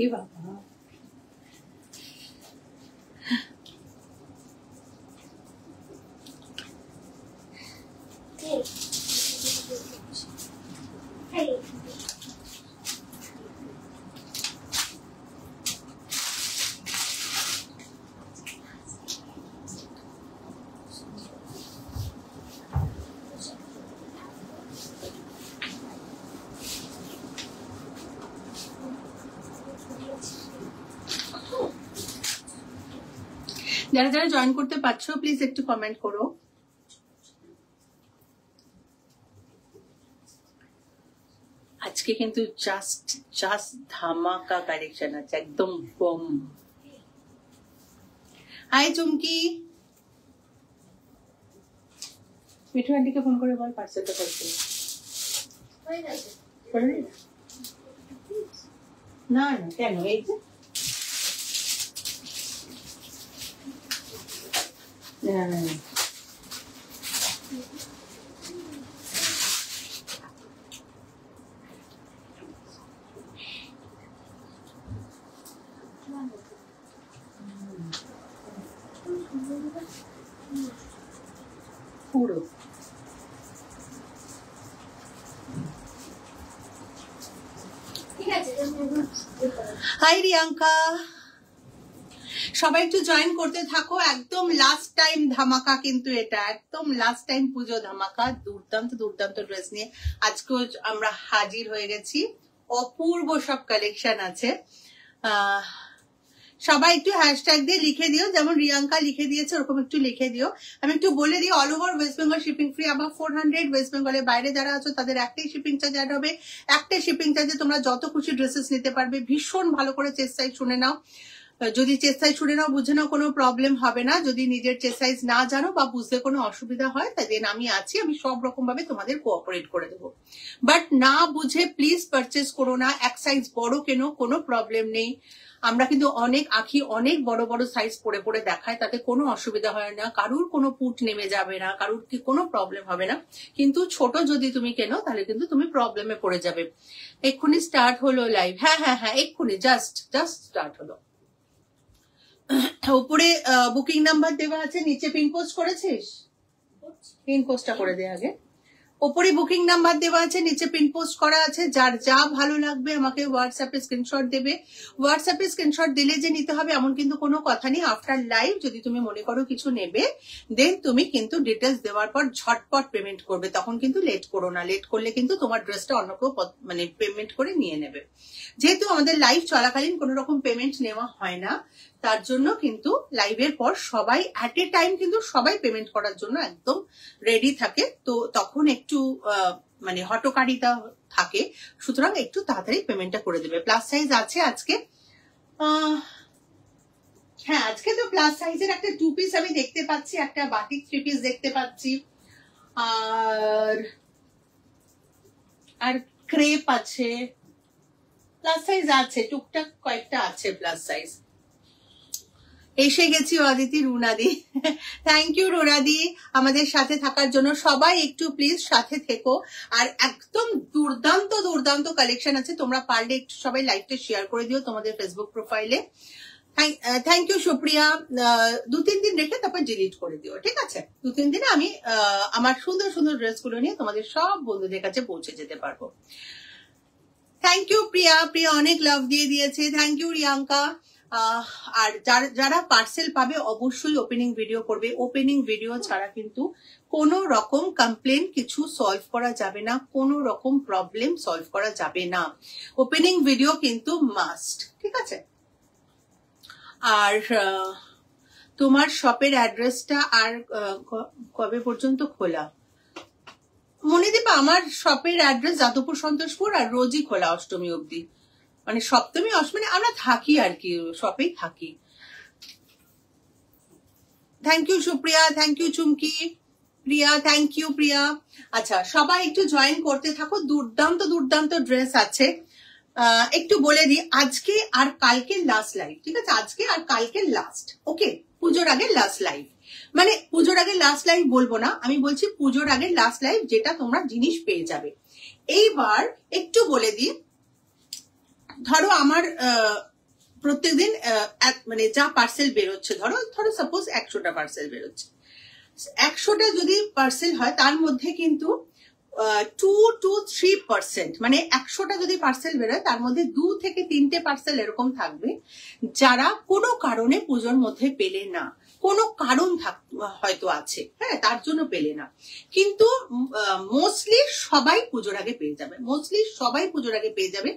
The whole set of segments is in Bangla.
এ বাবা, যারা যারা জয়েন করতে পারছো প্লিজ একটু কমেন্ট করো। আজকে কিন্তু জাস্ট ধামাকা কালেকশন আছে, একদম বম। হাই চুমকি, মিঠু আন্টিকে ফোন করে বল পার্সেলটা করতে। না না কেন, এই যে পুরো হাই রিয়াঙ্কা, সবাই একটু জয়েন করতে থাকো। একদম লাস্ট টাইম ধামাকা, কিন্তু এটা একদম লাস্ট টাইম পুজো ধামাকা। দুর্দান্ত দুর্দান্ত ড্রেস নিয়ে আজকে আমরা হাজির হয়ে গেছি। অপূর্ব সব কালেকশন আছে। সবাই একটু হ্যাশট্যাগ দিয়ে লিখে দিও, যেমন রিয়াঙ্কা লিখে দিয়েছে ওরকম একটু লিখে দিও। আমি একটু বলে দিই, all over West Bengal shipping free, আবার 400। ওয়েস্ট বেঙ্গলের বাইরে যারা আছো তাদের একটাই শিপিং চার্জ অ্যাড হবে। একটাই শিপিং চার্জে তোমরা যত খুশি ড্রেসেস নিতে পারবে। ভীষণ ভালো করে চেস্ট সাইজ শুনে নাও, যদি চেস্ট সাইজ শুনে নাও বুঝে নাও, কোনো প্রবলেম হবে না। যদি নিজের চেস্ট সাইজ না জানো বা বুঝতে কোনো অসুবিধা হয় তাদের আমি আছি, আমি সব রকম ভাবে তোমাদের কোঅপারেট করে দেবো। বাট না বুঝে প্লিজ পারচেস করো না। এক সাইজ বড় কেন, কোনো প্রবলেম নেই। আমরা কিন্তু অনেক আঁখি অনেক বড় বড় সাইজ পরে পরে দেখায়, তাতে কোনো অসুবিধা হয় না, কারুর কোনো পুট নেমে যাবে না, কারুর কি কোনো প্রবলেম হবে না। কিন্তু ছোট যদি তুমি কেনো তাহলে কিন্তু তুমি প্রবলেমে পড়ে যাবে। এক্ষুনি স্টার্ট হলো লাইভ। হ্যাঁ হ্যাঁ হ্যাঁ, এক্ষুনি জাস্ট স্টার্ট হলো। উপরে বুকিং নাম্বার দেওয়া আছে, নিচে পিন পোস্ট করেছিস? পিন পোস্টটা করে দে আগে। উপরে বুকিং নাম্বার দেওয়া আছে, নিচে পিন পোস্ট করা আছে। যার যা ভালো লাগবে আমাকে হোয়াটসঅ্যাপে স্ক্রিনশট দেবে। হোয়াটসঅ্যাপে স্ক্রিনশট দিলে যে নিতে হবে এমন কিন্তু কোনো কথা নেই। আফটার লাইভ যদি তুমি মনে করো কিছু নেবে, দেন তুমি কিন্তু ডিটেলস দেওয়ার পর ঝটপট পেমেন্ট করবে। তখন কিন্তু লেট করো না, লেট করলে কিন্তু তোমার ড্রেসটা অন্য কেউ মানে পেমেন্ট করে নিয়ে নেবে। যেহেতু আমাদের লাইভ চলাকালীন কোনো রকম পেমেন্ট নেওয়া হয় না, তার জন্য কিন্তু লাইভের পর সবাই অ্যাট এ টাইম কিন্তু সবাই পেমেন্ট করার জন্য একদম রেডি থাকে। তো তখন একটু মানে হটকারিতা থাকে, সুতরাং একটু তাড়াতাড়ি পেমেন্টটা করে দেবে। প্লাস সাইজ আছে আজকে। হ্যাঁ আজকে তো প্লাস সাইজের একটা 2 পিস আমি দেখতে পাচ্ছি, একটা বাটিক 3 পিস দেখতে পাচ্ছি, আর ক্রেপ আছে। প্লাস সাইজ আছে, টুকটাক কয়েকটা আছে প্লাস সাইজ। এসে গেছি অদিতি, রুনাদি। থ্যাংক ইউ রুনাদি আমাদের সাথে থাকার জন্য। সবাই একটু প্লিজ সাথে থেকো। আর একদম দুর্দান্ত দুর্দান্ত কালেকশন আছে, তোমরা পারলে একটু সবাই লাইভটা শেয়ার করে দিও তোমাদের ফেসবুক প্রোফাইলে। Thank you Supriya. 2-3 দিন রেখে তারপর ডিলিট করে দিও, ঠিক আছে? 2-3 দিনে আমি আমার সুন্দর সুন্দর ড্রেসগুলো নিয়ে তোমাদের সব বন্ধুদের কাছে পৌঁছে যেতে পারবো। থ্যাংক ইউ প্রিয়া, প্রিয়া অনেক লাভ দিয়ে দিয়েছে। Thank you Riyanka. আর যারা পার্সেল পাবে অবশ্যই ওপেনিং ভিডিও করবে। ওপেনিং ভিডিও ছাড়া কিন্তু কোনো রকম কমপ্লেন কিছু সলভ করা যাবে না, কোনো রকম প্রবলেম সলভ করা যাবে না। ওপেনিং ভিডিও কিন্তু মাস্ট, ঠিক আছে? আর তোমার শপের অ্যাড্রেসটা আর কবে পর্যন্ত খোলা? মনিদীপা, আমার শপের অ্যাড্রেস যাদবপুর সন্তোষপুর, আর রোজই খোলা অষ্টমী অবধি। মানে সপ্তমী অষ্টমী আমরা থাকি আর কি, শপেই থাকি। Thank you Supriya, thank you Chumki, Priya thank you Priya. আচ্ছা সবাই একটু জয়েন করতে থাকো, দুর্দান্ত দুর্দান্ত ড্রেস আছে। একটু বলে দিই, আজকে আর কালকে লাস্ট লাইভ, ঠিক আছে? আজকে আর কালকে লাস্ট, ওকে? পুজোর আগে লাস্ট লাইভ, মানে পুজোর আগে লাস্ট লাইভ বলবো না, আমি বলছি পুজোর আগে লাস্ট লাইভ, যেটা তোমরা জিনিস পেয়ে যাবে। এইবার একটু বলে দিই, ধরো আমার প্রত্যেকদিন মানে যা পার্সেল বেরোচ্ছে, ধরো সাপোজ 100টা পার্সেল বেরোচ্ছে, 100টা যদি পার্সেল হয় তার মধ্যে কিন্তু 2 to 3%, মানে 100টা যদি পার্সেল বেরোয় তার মধ্যে 2 থেকে 3টে পার্সেল এরকম থাকবে যারা কোনো কারণে পুজোর মধ্যে পেলে না, কোনো কারণ হয়তো আছে, হ্যাঁ, তার জন্য পেলে না। কিন্তু মোস্টলি সবাই পুজোর আগে পেয়ে যাবে,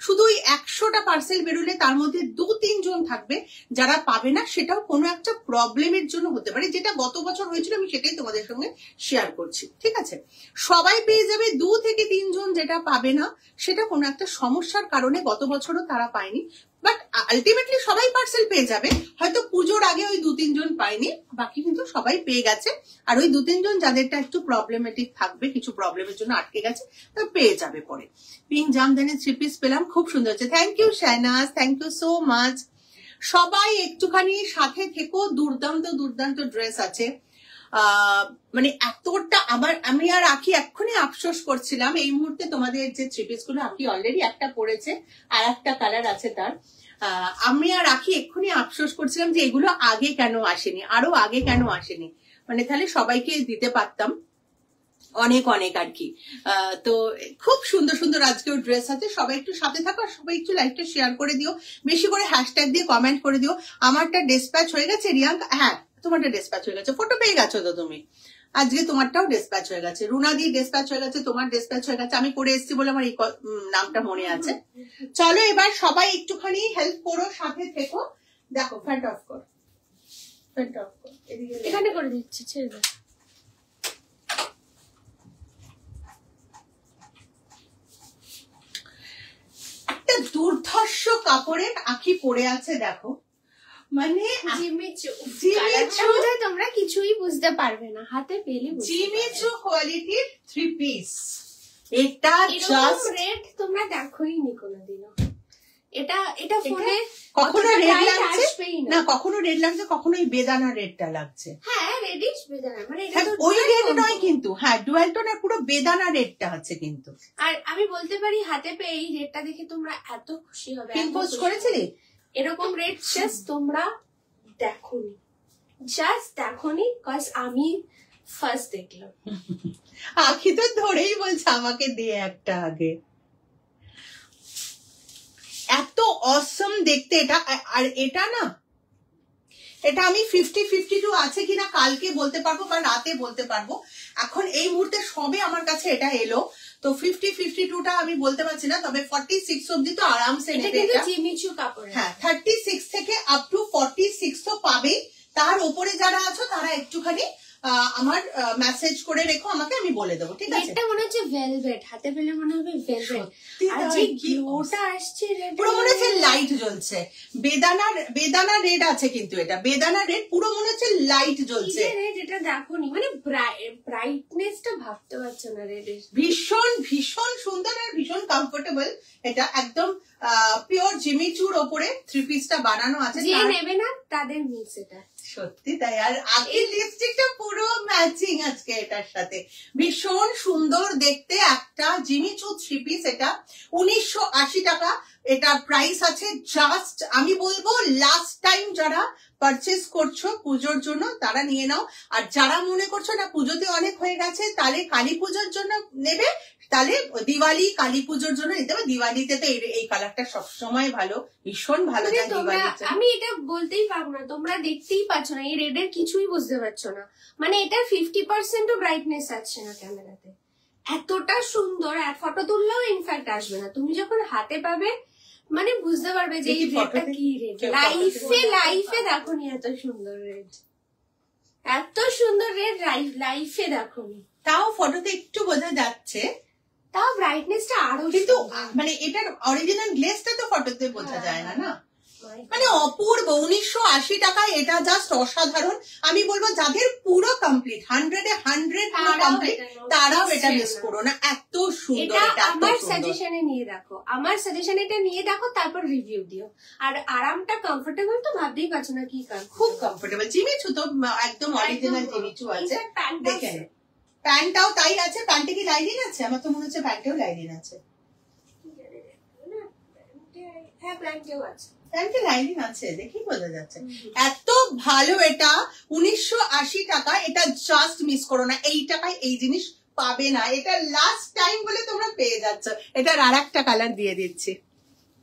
শুধু ওই 100টা পার্সেল বেরোলে তার মধ্যে 2-3 জন থাকবে যারা পাবে না, সেটাও কোনো একটা প্রবলেমের জন্য হতে পারে, যেটা গত বছর হয়েছিল, আমি সেটাই তোমাদের সঙ্গে শেয়ার করছি, ঠিক আছে? সবাই পেয়ে যাবে, 2 থেকে 3 জন যেটা পাবে না সেটা কোনো একটা সমস্যার কারণে গত বছরও তারা পায়নি, বাট আলটিমেটলি সবাই পার্সেল পেয়ে যাবে। হয়তো পুজোর আগে ওই 2-3 জন পায়নি, বাকি কিন্তু সবাই পেয়ে গেছে। আর ওই 2-3 জন যাদেরটা একটু প্রবলেমেটিক থাকবে, কিছু প্রবলেমের জন্য আটকে গেছে, তারা পেয়ে যাবে পরে। পিঙ্ক জামদানি 3 পিস পেলাম, খুব সুন্দর হচ্ছে, thank you Shahnaz, thank you so much. সবাই একটুখানি সাথে থেকো, দুর্দান্ত ড্রেস আছে। মানে এতটা আমি আর আঁকি এক্ষুনি আফসোস করছিলাম, এই মুহূর্তে তোমাদের যে 3 পিস গুলো আঁকি অলরেডি একটা পরেছে আর একটা কালার আছে তার, আমি আর আঁকি এক্ষুনি আফসোস করছিলাম যে এগুলো আগে কেন আসেনি, আরো আগে কেন আসেনি, মানে তাহলে সবাইকে দিতে পারতাম অনেক আর কি। তো খুব সুন্দর আজকেও ড্রেস আছে, সবাই একটু সাথে থাকো, সবাই একটু লাইভটা শেয়ার করে দিও, বেশি করে হ্যাশট্যাগ দিয়ে কমেন্ট করে দিও। আমারটা ডিসপ্যাচ হয়ে গেছে রিয়াঙ্কা, হ্যাঁ তোমারটা ডিসপ্যাচ হয়ে গেছে, ফটো পেয়ে গেছো তো তুমি, আজকে তোমারটাও ডিসপ্যাচ হয়ে গেছে, রুনাদি ডিসপ্যাচ হয়ে গেছে, তোমার ডিসপ্যাচ হয়ে গেছে, আমি করে এসেছি বলে আমার এই নামটা মনে আছে। চলো এবার সবাই একটুখানি হেল্প করো, সাথে থেকো। দেখো ফ্যান্ট অফ কর, এখানে করে দিচ্ছি, ছেড়ে দাও। একটা দুর্ধর্ষ কাপড়ের আঁকি পরে আছে, দেখো, মানে তোমরা কিছুই বুঝতে পারবে না, হাতে পেলে জিমিচু কোয়ালিটির 3 পিস। এটা জাস্ট রেড তোমরা দেখোই নি কোনোদিনও, এটা ফোনে কখনো রেড লাগছে না, কখনো রেড লাগছে, কখনো এই বেদানা রেডটা লাগছে, হ্যাঁ রেডিশ বেদানা, মানে এটা তো ওই রেড নয় কিন্তু, হ্যাঁ ডুয়াল টোন আর পুরো বেদানা রেডটা আছে কিন্তু। আর আমি বলতে পারি হাতে পেয়ে এই রেডটা দেখে তোমরা এত খুশি হবে, পিন পোস্ট করেছিলি এরকম রেড জাস্ট তোমরা দেখোনি, কজ আমি ফার্স্ট দেখলাম। আখি তো ধরেই বলছে আমাকে দিয়ে একটা আগে, এত অসম দেখতে এটা। আর এটা না, এটা আমি 50-52 আছে কিনা কালকে বলতে পারবো বা রাতে বলতে পারবো, এখন এই মুহূর্তে সবে আমার কাছে এটা এলো, তো 50-52টা আমি বলতে পারছি না, তবে 46 অব্দি তো আরামসে নেবে এটা, জিমিচু কাপড়, হ্যাঁ 36 থেকে আপ টু 46 তো পাবেই। তার উপরে যারা আছো তারা একটুখানি আমার মেসেজ করে রেখো আমাকে, আমি বলে দেবো, ঠিক আছে? এটা মনে হচ্ছে ভেলভেট, হাতে পেলে মনে হবে ভেলভেট, আর যে গ্লোটা আসছে পুরো মনে হচ্ছে লাইট জ্বলছে, বেদানা রেড আছে কিন্তু, এটা বেদানা রেড, পুরো মনে হচ্ছে লাইট জ্বলছে। রেড এটা দেখোনি, মানে ব্রাইটনেসটা ভাবতে পারছো না রেডের, ভীষণ সুন্দর আর ভীষণ কমফোর্টেবল। এটা একদম পিওর জিমিচুর ওপরে 3 পিসটা বানানো আছে, যে নেবে না তাদের মিস এটা, সত্যি তাই। আর আগের লিপস্টিকটা পুরো ম্যাচিং আজকে এটার সাথে, ভীষণ সুন্দর দেখতে একটা জিমিচু 3 পিস। এটা 1980 টাকা, এটা প্রাইস আছে জাস্ট, আমি বলবো লাস্ট টাইম যারা পারচেস করছো পুজোর জন্য তারা নিয়ে নাও, আর যারা মনে করছো না পুজোতে অনেক হয়ে গেছে তাহলে কালী পুজোর জন্য নেবে, তাহলে দিওয়ালি কালী পুজোর জন্য নিতে হবে। দিওয়ালিতে তো এই কালারটা সবসময় ভালো, ভীষণ ভালো যায় দিওয়ালিতে। আমি এটা বলতেই পারবো না, তোমরা দেখতেই পাচ্ছ না, এই রেডের কিছুই বুঝতে পারছো না, মানে এটা 50%ও ব্রাইটনেস আসছে না ক্যামেরাতে, এতটা সুন্দর। আর ফটো তুললেও ইনফ্যাক্ট আসবে না, তুমি যখন হাতে পাবে মানে বুঝতে পারবে যে এই রেডটা কি রেড। লাইফে দেখোনি এত সুন্দর রেড, লাইফে দেখোনি। তাও ফটোতে একটু বোঝা যাচ্ছে, তাও ব্রাইটনেসটা আরো, কিন্তু মানে এটার অরিজিনাল গ্লেজটা তো ফটোতে বোঝা যায় না, মানে অপূর্ব। 1980 টাকায় এটা জাস্ট অসাধারণ। আমি বলবো যাদের পুরো কমপ্লিট 100-এ 100 পুরো কমপ্লিট, তারাও এটা মিস করো না, এত সুন্দর। এটা আমার সাজেশনে নিয়ে দেখো, এটা নিয়ে দেখো, তারপর রিভিউ দিও। আর আরামটা কমফোর্টেবল তো ভাবতেই পারছো না কি কারণ, খুব কমফোর্টেবল। জিমিচু তো একদম অরিজিনাল জিমিচু আছে, দেখেন প্যান্টটাও তাই আছে। প্যান্টে কি লাইনিং আছে? আমার তো মনে হচ্ছে প্যান্টেও লাইনিং আছে। হ্যাঁ প্ল্যান্টেও আছে, প্যান্টে লাইনিং আছে, দেখি বোঝা যাচ্ছে। এত ভালো এটা, 1980 টাকা। এটা জাস্ট মিস করো না, এই টাকায় এই জিনিস পাবে না। এটা লাস্ট টাইম বলে তোমরা পেয়ে যাচ্ছ। এটার আর একটা কালার দিয়ে দিচ্ছি,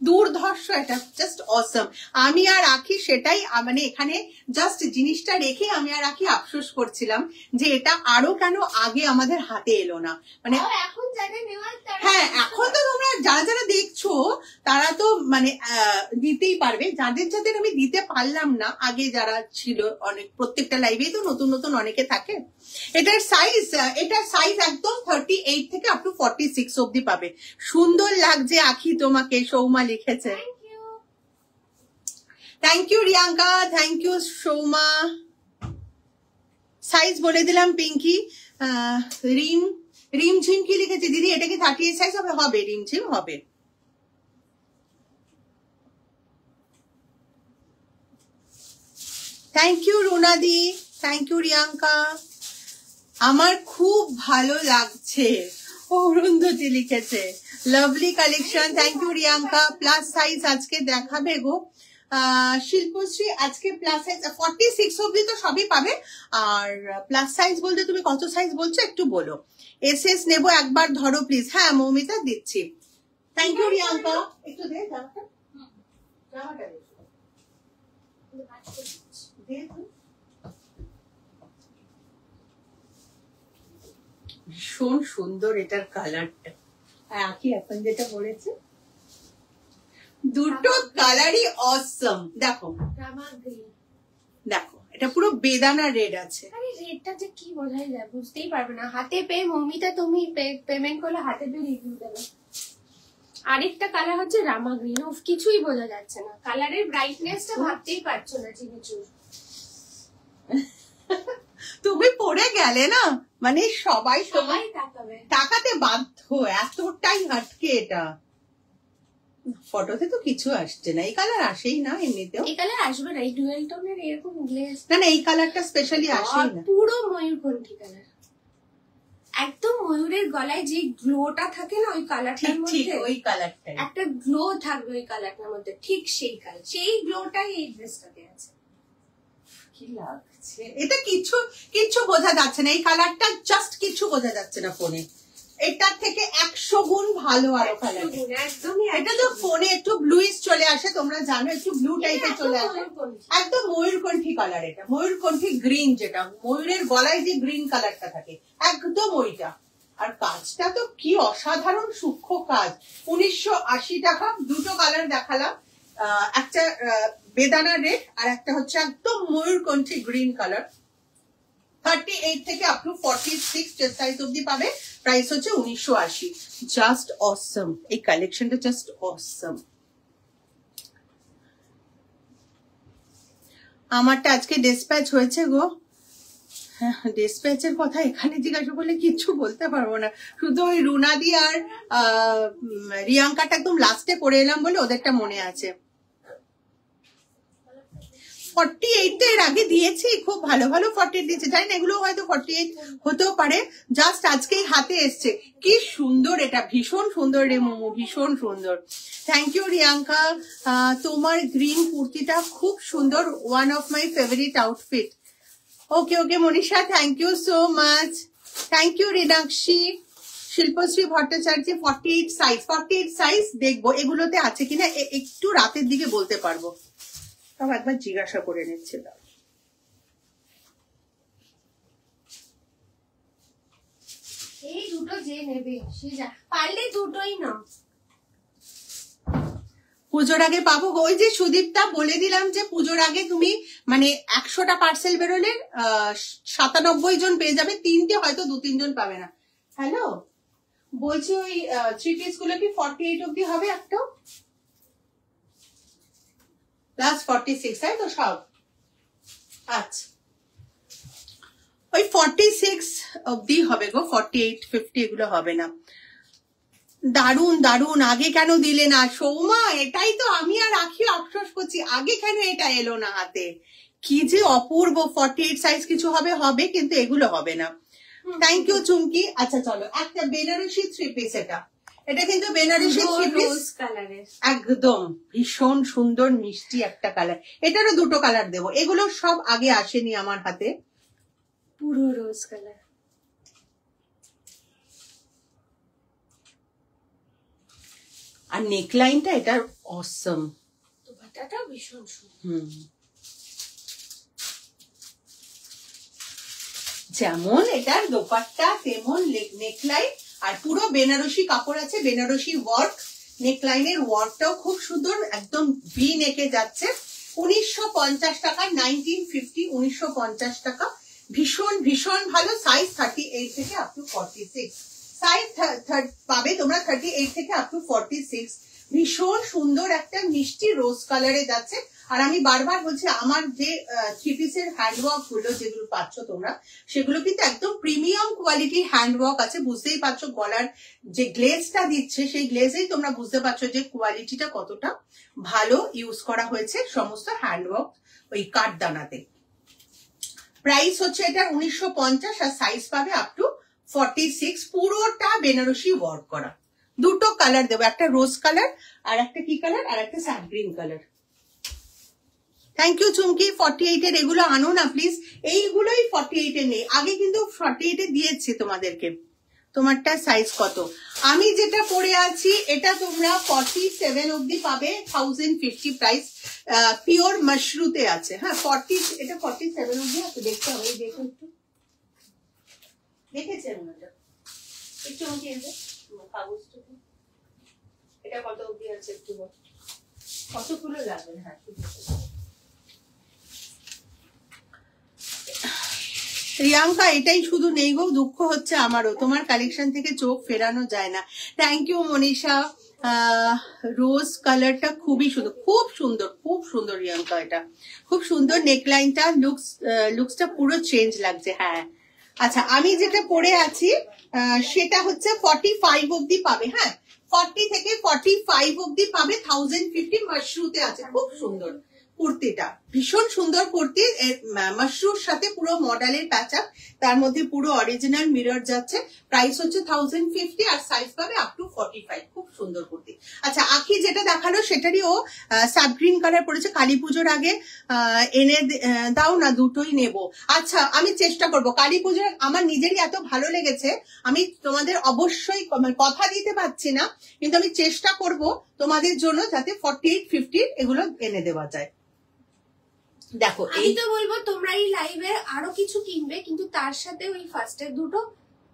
দুর্ধর্ষ, এটা জাস্ট অসম। আমি আর রাখি সেটাই, মানে এখানে জাস্ট জিনিসটা রেখে আমি আর রাখি আফসোস করছিলাম যে এটা আরো কেন আগে আমাদের হাতে এলো না। মানে এখন যারা নেওয়ার হ্যাঁ, এখন তো তোমরা যারা যারা দেখছো তারা তো মানে দিতেই পারবে। যাদের যাদের আমি দিতে পারলাম না, আগে যারা ছিল, অনেক প্রত্যেকটা লাইভেই তো নতুন নতুন অনেকে থাকে। এটার সাইজ একদম 38 থেকে আপ টু 46 অব্দি পাবে। সুন্দর লাগছে আখি তোমাকে, সৌমা লিখেছে। Thank you Riyanka, thank you Souma. Size বলে দিলাম পিঙ্কি। রিমঝিম কি লিখেছে দিদি, এটা কি 38 সাইজ হবে? হবে, রিমঝিম হবে। Thank you Runadi, thank you Riyanka. আমার খুব ভালো লাগছে, অরুন্ধতি লিখেছে। Lovely collection, thank you Riyanka. Plus size আজকে দেখাবে গো শিল্পশ্রী, আজকে প্লাস সাইজ 46 অব্দি তো সবই পাবে। আর প্লাস সাইজ বলতে তুমি কত সাইজ বলছো একটু বলো। এসএস নেবো একবার ধরো প্লিজ। হ্যাঁ মৌমিতা দিচ্ছি। Thank you Riyanka. একটু দে জামাটা, জামাটা দে। ভীষণ সুন্দর এটার কালারটা। আকি এখন যেটা বলেছে, দুটো কালারই অসম। দেখো দেখো, এটা পুরো বেদানা রেড আছে। আরে রেডটা যে কি বোঝাই যায় বুঝতেই পারবে না। হাতে পেয়ে মৌমিতা তুমি পেমেন্ট করলে হাতে পেয়ে রিভিউ দেবে। আরেকটা কালার হচ্ছে রামা গ্রিন, ও কিছুই বোঝা যাচ্ছে না, কালারের ব্রাইটনেসটা ভাবতেই পারছো না চিনিচুর। তুমি পড়ে গেলে না, মানে সবাই তাকাবে, তাকাতে বাধ্য, এতটাই হাটকে এটা। ফটোতে তো কিছু আসছে না, এই কালার আসেই না এমনিতেও। এই কালার আসবে না, এই ডুয়েল টোনের এরকম গ্লেজ না না, এই কালারটা স্পেশালি আসেই না। পুরো ময়ূরকণ্ঠী কালার, একদম ময়ূরের গলায় যে গ্লোটা থাকে না ওই কালারটার মধ্যে, ওই কালারটা একটা গ্লো থাকবে ওই কালারটার মধ্যে, ঠিক সেই কালার, সেই গ্লোটাই এই ড্রেসটাতে আছে। কি লাগছে এটা, কিছু বোঝা যাচ্ছে না। এই কালারটা জাস্ট কিছু বোঝা যাচ্ছে না ফোনে, এটার থেকে 100 গুণ ভালো আরো কালার। একদমই, এটা তো ফোনে একটু ব্লুইশ চলে আসে, তোমরা জানো, একটু ব্লু টাইপের চলে আসে। একদম ময়ূরকণ্ঠী কালার এটা, ময়ূরকণ্ঠী গ্রিন, যেটা ময়ূরের গলায় যে গ্রিন কালারটা থাকে, একদম ওইটা। আর কাজটা তো কি অসাধারণ সূক্ষ্ম কাজ। 1980 টাকা। দুটো কালার দেখালাম, একটা বেদানা রেড আর একটা হচ্ছে একদম ময়ূরকণ্ঠী গ্রিন কালার। 38 থেকে আপ টু 46 চেস্ট সাইজ অব্দি পাবে। প্রাইস হচ্ছে 1980। জাস্ট অসম, এই কালেকশনটা জাস্ট অসম। আমারটা আজকে ডিসপ্যাচ হয়েছে গো। ডিসপ্যাচের কথা এখানে জিজ্ঞাসা করলে কিছু বলতে পারবো না, শুধু ওই রুনাদি আর রিয়াঙ্কাটা একদম লাস্টে করে এলাম বলে ওদেরটা মনে আছে। 48 এর আগে দিয়েছি, খুব ভালো ভালো 48 দিয়েছে, জানি না এগুলো হয়তো 48 হতেও পারে। জাস্ট আজকেই হাতে এসছে, কি সুন্দর এটা, ভীষণ সুন্দর রে মোমো, ভীষণ সুন্দর। থ্যাংক ইউ রিয়াঙ্কা, তোমার গ্রিন কুর্তিটা খুব সুন্দর, one of my favourite outfit. Okay okay Manisha, thank you so much. Thank you Rinakshi. Shilpashree Bhattacharya, 48 size দেখবো এগুলোতে আছে কিনা, একটু রাতের দিকে বলতে পারবো, তাও একবার জিজ্ঞাসা করে নিচ্ছে। এই দুটো যে নেবে সে পারলে দুটোই না, পুজোর আগে পাবো। ওই যে সুদীপটা বলে দিলাম যে পুজোর আগে তুমি মানে 100টা পার্সেল বেরোলে 97 জন পেয়ে যাবে, 3টে হয়তো 2-3 জন পাবে না। হ্যালো, বলছি ওই 3 পিস গুলো কি 48 অব্দি হবে একটাও? প্লাস 46, তাই তো সব? আচ্ছা, ওই 46 অব্দি হবে গো, 48, 50 এগুলো হবে না। দারুন দারুন, আগে কেন দিলে না সৌমা? এটাই তো আমি আর রাখি আফসোস করছি, আগে কেন এটা এলো না হাতে। কি যে অপূর্ব। 48 সাইজ কিছু হবে হবে, কিন্তু এগুলো হবে না। থ্যাংক ইউ চুমকি। আচ্ছা চলো, একটা বেনারসি 3 পিস, এটা কিন্তু বেনারসি থ্রি পিস রোজ কালারের, একদম ভীষণ সুন্দর মিষ্টি একটা কালার। এটারও দুটো কালার দেবো, এগুলো সব আগে আসেনি আমার হাতে। পুরো রোজ কালার। আর নেকলাইনটা এটার অসম, দুপাট্টাটা ভীষণ সুন্দর। যেমন এটার দোপাট্টা তেমন নেকলাইন, আর পুরো বেনারসি কাপড় আছে, বেনারসি ওয়ার্ক। নেকলাইনের ওয়ার্কটাও খুব সুন্দর, একদম ভি নেকে যাচ্ছে। 1950 টাকা, 1950, 1950 টাকা। ভীষণ ভীষণ ভালো। সাইজ 38 থেকে আপ টু 46 সাইজ পাবে তোমরা, 38 থেকে আপ টু 46। ভীষণ সুন্দর একটা মিষ্টি রোজ কালারে যাচ্ছে। আর আমি বারবার বলছি, আমার যে থ্রি পিসের হ্যান্ডওয়ার্ক গুলো যেগুলো পাচ্ছ তোমরা, সেগুলো কিন্তু একদম প্রিমিয়াম কোয়ালিটির হ্যান্ডওয়ার্ক আছে। বুঝতেই পারছো গলার যে গ্লেজটা দিচ্ছে, সেই গ্লেজেই তোমরা বুঝতে পারছো যে কোয়ালিটিটা কতটা ভালো ইউজ করা হয়েছে সমস্ত হ্যান্ডওয়ার্ক ওই কাঠদানাতে। প্রাইস হচ্ছে এটা 1950, আর সাইজ পাবে আপ টু 46। পুরোটা বেনারসি ওয়ার্ক করা। দুটো কালার দেবো, একটা রোজ কালার আর একটা কি কালার, আর একটা sand green colour. Thank you Chumki. 48 এর এগুলো আনো না প্লিজ, এইগুলোই 48 এ নেই, আগে কিন্তু 48 এ দিয়েছি তোমাদেরকে। তোমারটা সাইজ কত? আমি যেটা পরে আছি এটা তোমরা 47 অবধি পাবে, 1050 প্রাইস। পিওর মাশরুতে আছে। হ্যাঁ 40, এটা 47 অবধি আছে, দেখতে হবে। দেখো একটু, দেখেছেন ওটা একটু কাগজটা, এটা কত অবধি আছে একটু কতগুলো লাগবে? হ্যাঁ রিয়াঙ্কা, এটাই শুধু নেই গো, দুঃখ হচ্ছে আমারও, তোমার কালেকশন থেকে চোখ ফেরানো যায় না। Thank you Manisha. রোজ কালারটা খুবই সুন্দর, খুব সুন্দর, খুব সুন্দর রিয়াঙ্কা, এটা খুব সুন্দর। নেকলাইনটা লুকসটা পুরো চেঞ্জ লাগছে। হ্যাঁ আচ্ছা, আমি যেটা পরে আছি সেটা হচ্ছে 45 অবধি পাবে। হ্যাঁ 40 থেকে 45 অবধি পাবে, 1050 মাশরুতে আছে। খুব সুন্দর কুর্তিটা, ভীষণ সুন্দর কুর্তি। মাশরুর সাথে পুরো মডেলের প্যাচ আপ, তার মধ্যে পুরো অরিজিনাল মিরর যাচ্ছে। প্রাইস হচ্ছে 1050, আর সাইজ পাবে আপ টু 45। খুব সুন্দর কুর্তি। আচ্ছা, আখি যেটা দেখালো সেটারই ও সাব গ্রিন কালার পড়েছে। কালী পুজোর আগে এনে দাও না, দুটোই নেব। আচ্ছা আমি চেষ্টা করব। কালী পুজোর আমার নিজেরই এত ভালো লেগেছে, আমি তোমাদের অবশ্যই কথা দিতে পারছি না, কিন্তু আমি চেষ্টা করব তোমাদের জন্য যাতে 48, 50 এগুলো এনে দেওয়া যায়। দেখো আমি তো বলবো তোমরা এই লাইভে আরো কিছু কিনবে, কিন্তু তার সাথে ওই ফার্স্টের দুটো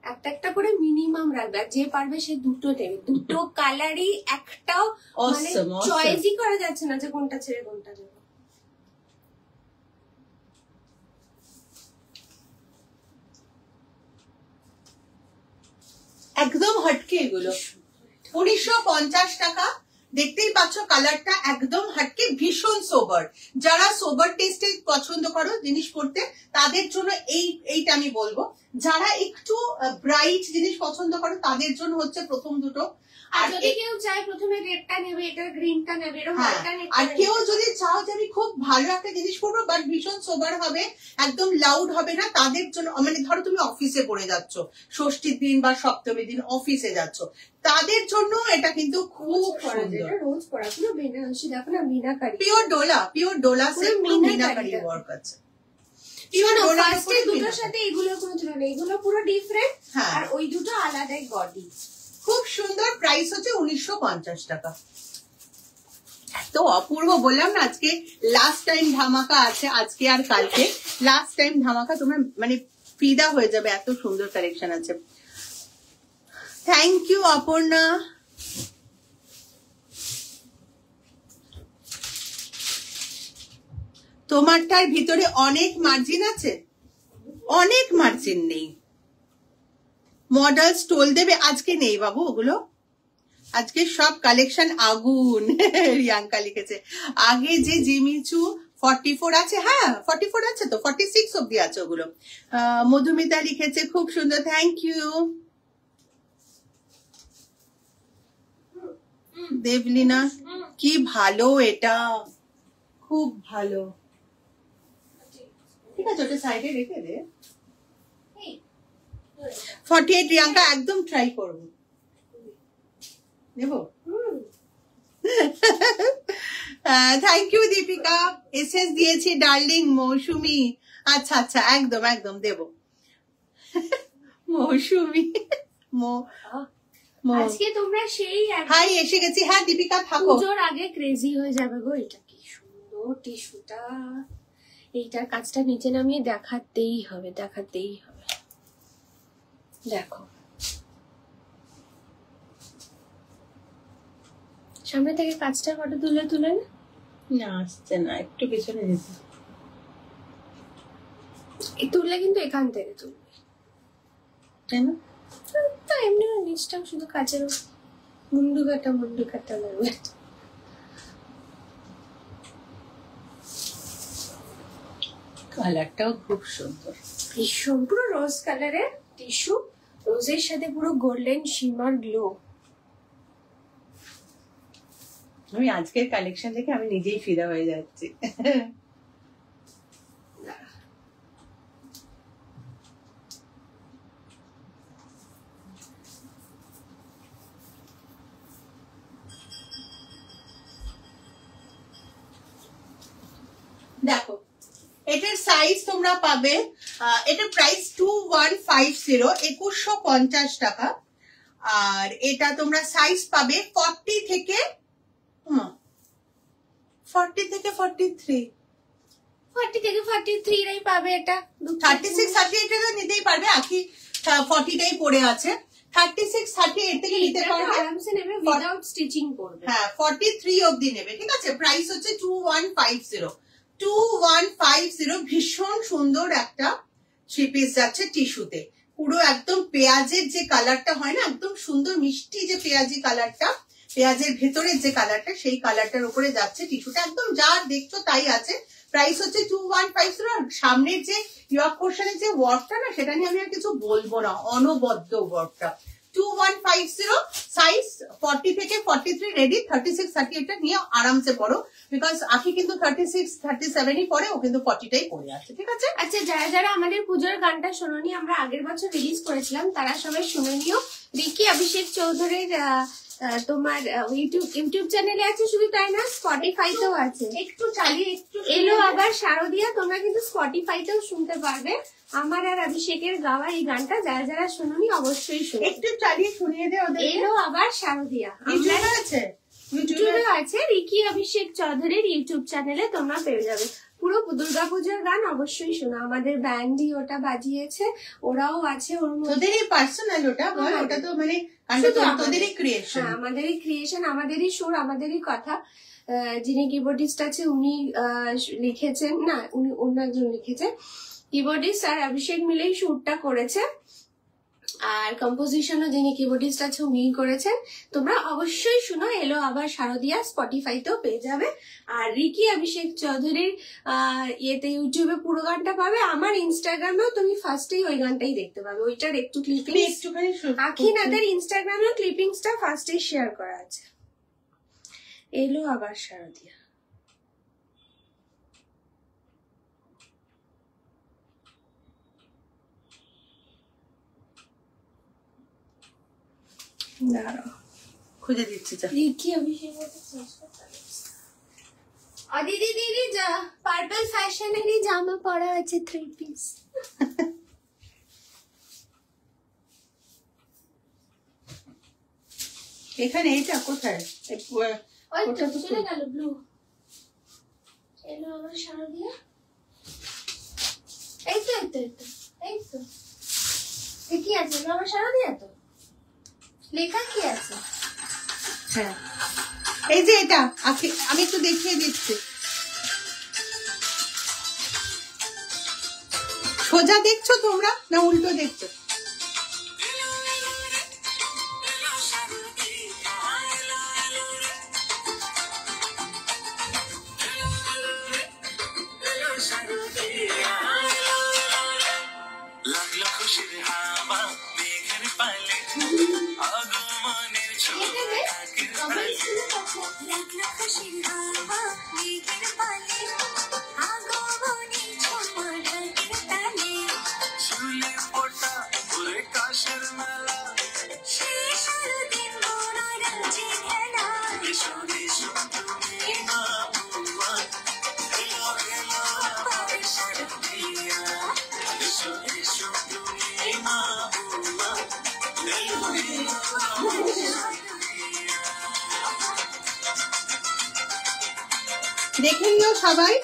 একটা একটা করে মিনিমাম রাখবে, আর যে পারবে সে দুটো নেবে। দুটো কালারই একটাও মানে চয়েসই করা যাচ্ছে না যে কোনটা ছেড়ে কোনটা দেবে। একদম হটকে এগুলো, 1950 টাকা। দেখতেই পাচ্ছ কালারটা একদম হটকে, ভীষণ সোবার। যারা সোবার টেস্টে পছন্দ করো জিনিস পড়তে, তাদের জন্য এইটা আমি বলবো। যারা একটু ব্রাইট জিনিস পছন্দ করো তাদের জন্য হচ্ছে প্রথম দুটো। আর যদি কেউ চায় প্রথমে রেডটা নেবে, এটা গ্রিনটা নেবে, এরকম একটা নেবে। আর কেউ যদি চাও যে আমি খুব ভালো একটা জিনিস পরবো বাট ভীষণ সোবার হবে, একদম লাউড হবে না, তাদের জন্য মানে ধরো তুমি অফিসে পড়ে যাচ্ছ, ষষ্ঠীর দিন বা সপ্তমীর দিন অফিসে যাচ্ছ, তাদের জন্য এটা কিন্তু খুব সুন্দর। রোজ পরা পুরো বেনারসি, দেখো না মিনাকারি, পিওর ডোলা সে মিনাকারি ওয়ার্ক আছে। ফার্স্টে দুটোর সাথে এগুলোর কোনো তুলনা নেই, এগুলো পুরো ডিফারেন্ট, আর ওই দুটো আলাদাই বডি। খুব সুন্দর। প্রাইস হচ্ছে 1950 টাকা। এত অপূর্ব, বললাম না আজকে লাস্ট টাইম ধামাকা আছে, আজকে আর কালকে লাস্ট টাইম ধামাকা। তোমরা মানে ফিদা হয়ে যাবে, এত সুন্দর কালেকশন আছে। Thank you Aparna. তোমারটার ভিতরে অনেক মার্জিন আছে? অনেক মার্জিন নেই। মডেল স্টোল দেবে? আজকে নেই বাবু ওগুলো, আজকে সব কালেকশন আগুন। রিয়াঙ্কা লিখেছে আগে যে জিমিচু 44 আছে। হ্যাঁ 44 আছে তো, 46 অব্দি আছে ওগুলো। মধুমিতা লিখেছে খুব সুন্দর, থ্যাংক ইউ। দেবলিনা, কি ভালো এটা, খুব ভালো। ঠিক আছে, ওটা সাইডে রেখে দে। 48 রিয়াঙ্কা একদম ট্রাই করবো। নেবো? থ্যাংক ইউ দীপিকা, এসএস দিয়েছি ডার্লিং মৌসুমি। আচ্ছা আচ্ছা, একদম একদম দেবো। মৌসুমি আজকে তোমরা সেই হাই এসে গেছি। হ্যাঁ দীপিকা থাকো, পুজোর আগে ক্রেজি হয়ে যাবে গো। এটা কি সুন্দর টিস্যুটা, এইটার কাজটা নিচে নামিয়ে দেখাতেই হবে, দেখাতেই হবে। দেখো সামনে থেকে কাজটা ফটো তুলে না আসছে না, একটু পিছনে যেতে তুললে কিন্তু এখান থেকে তুলবে, কেন? তা এমনি নিচটাও শুধু কাচের মুন্ডু কাটা লাগবে। কালারটাও খুব সুন্দর, ভীষণ পুরো রোজ কালারের টিস্যু, রোজের সাথে পুরো গোল্ডেন শিমার গ্লো। আমি আজকের কালেকশন দেখে আমি নিজেই ফিদা হয়ে যাচ্ছি। দেখো এটার সাইজ তোমরা পাবে, এটার প্রাইস 2150, 2150 টাকা। আর এটা তোমরা সাইজ পাবে 40 থেকে 43, 40 থেকে 43 রাই পাবে। এটা 36 38 তো নিতেই পারবে, আখি 40টাই পড়ে আছে। 36 38 থেকে নিতে পারবে, আরামসে নেবে, উইদাউট স্টিচিং পড়বে। হ্যাঁ 43 অবধি নেবে, ঠিক আছে। প্রাইস হচ্ছে 2150। ভীষণ সুন্দর একটা 3 পিস যাচ্ছে টিস্যুতে, পুরো একদম পেঁয়াজের যে কালারটা হয় না, একদম সুন্দর মিষ্টি যে পেঁয়াজি কালারটা, পেঁয়াজের ভেতরের যে কালারটা, সেই কালারটার উপরে যাচ্ছে টিস্যুটা, একদম যা দেখছো তাই আছে। প্রাইস হচ্ছে 2150। আর সামনের যে ইয়র্ক পোর্শনের যে ওয়ার্কটা না, সেটা নিয়ে আমি আর কিছু বলবো না, অনবদ্য ওয়ার্কটা। 2150, সাইজ 40 থেকে 43 রেডি। 36 38টা নিয়ে আরামসে পড়ো, বিকজ আখি কিন্তু 36 37ই পরে, ও কিন্তু 40টাই পরে আছে, ঠিক আছে। আচ্ছা, যারা আমাদের পুজোর গানটা শোনোনি, আমরা আগের বছর রিলিজ করেছিলাম, তারা সবাই শুনে নিও। রিকি অভিষেক চৌধুরীর তোমার ইউটিউব চ্যানেলে আছে, শুধু তাই না স্পটিফাইতেও আছে। একটু চালিয়ে একটু এলো আবার শারদিয়া, তোমরা কিন্তু স্পটিফাইতেও শুনতে পারবে আমার আর অভিষেকের গাওয়া এই গানটা। যারা শুনুনি অবশ্যই শুনো, একটু চালিয়ে শুনিয়ে দে ওদের। এলো আবার শারদিয়া ইউটিউবে আছে, রিকি অভিষেক চৌধুরীর ইউটিউব চ্যানেলে তোমরা পেয়ে যাবে। পুরো দুর্গাপূজার গান অবশ্যই শোনো, আমাদের ব্যান্ডই ওটা বাজিয়েছে, ওরাও আছে ওর মধ্যে। তোদেরই পার্সোনাল ওটা, ওটা তো মানে তোদেরই ক্রিয়েশন। হ্যাঁ আমাদেরই ক্রিয়েশন, আমাদেরই সুর, আমাদেরই কথা। যিনি কিবোর্ডিস্ট আছে উনি লিখেছেন, না উনি অন্য একজন লিখেছে। কিবোর্ডিস্ট আর অভিষেক মিলেই সুরটা করেছে, আর কম্পোজিশনও যিনি কিবোর্ডিস্ট আছে উনিই করেছেন। তোমরা অবশ্যই শুনো, এলো আবার শারদিয়া, স্পটিফাইতেও পেয়ে যাবে। আর রিকি অভিষেক চৌধুরীর ইয়েতে ইউটিউবে পুরো গানটা পাবে। আমার ইনস্টাগ্রামেও তুমি ফার্স্টেই ওই গানটাই দেখতে পাবে, ওইটার একটু ক্লিপিংস, আখিনাদের ইনস্টাগ্রামেও ক্লিপিংসটা ফার্স্টেই শেয়ার করা আছে। এলো আবার শারদিয়া। খুঁজে দিচ্ছি, রিকি অভিষেক দিদি যা পার্পল ফ্যাশনেরই জামা পরা আছে 3 পিস। এখানে এটা কোথায়? ওইটা তো চলে গেল ব্লু। এলো আবার শারদিয়া, এই তো কি আছে? এলো আবার শারদিয়া, তো লেখা কি আছে? হ্যাঁ এই যে এটা, আমি একটু দেখিয়ে দিচ্ছি। সোজা দেখছো তোমরা না উল্টো দেখছো? দেখে নিও সবাই,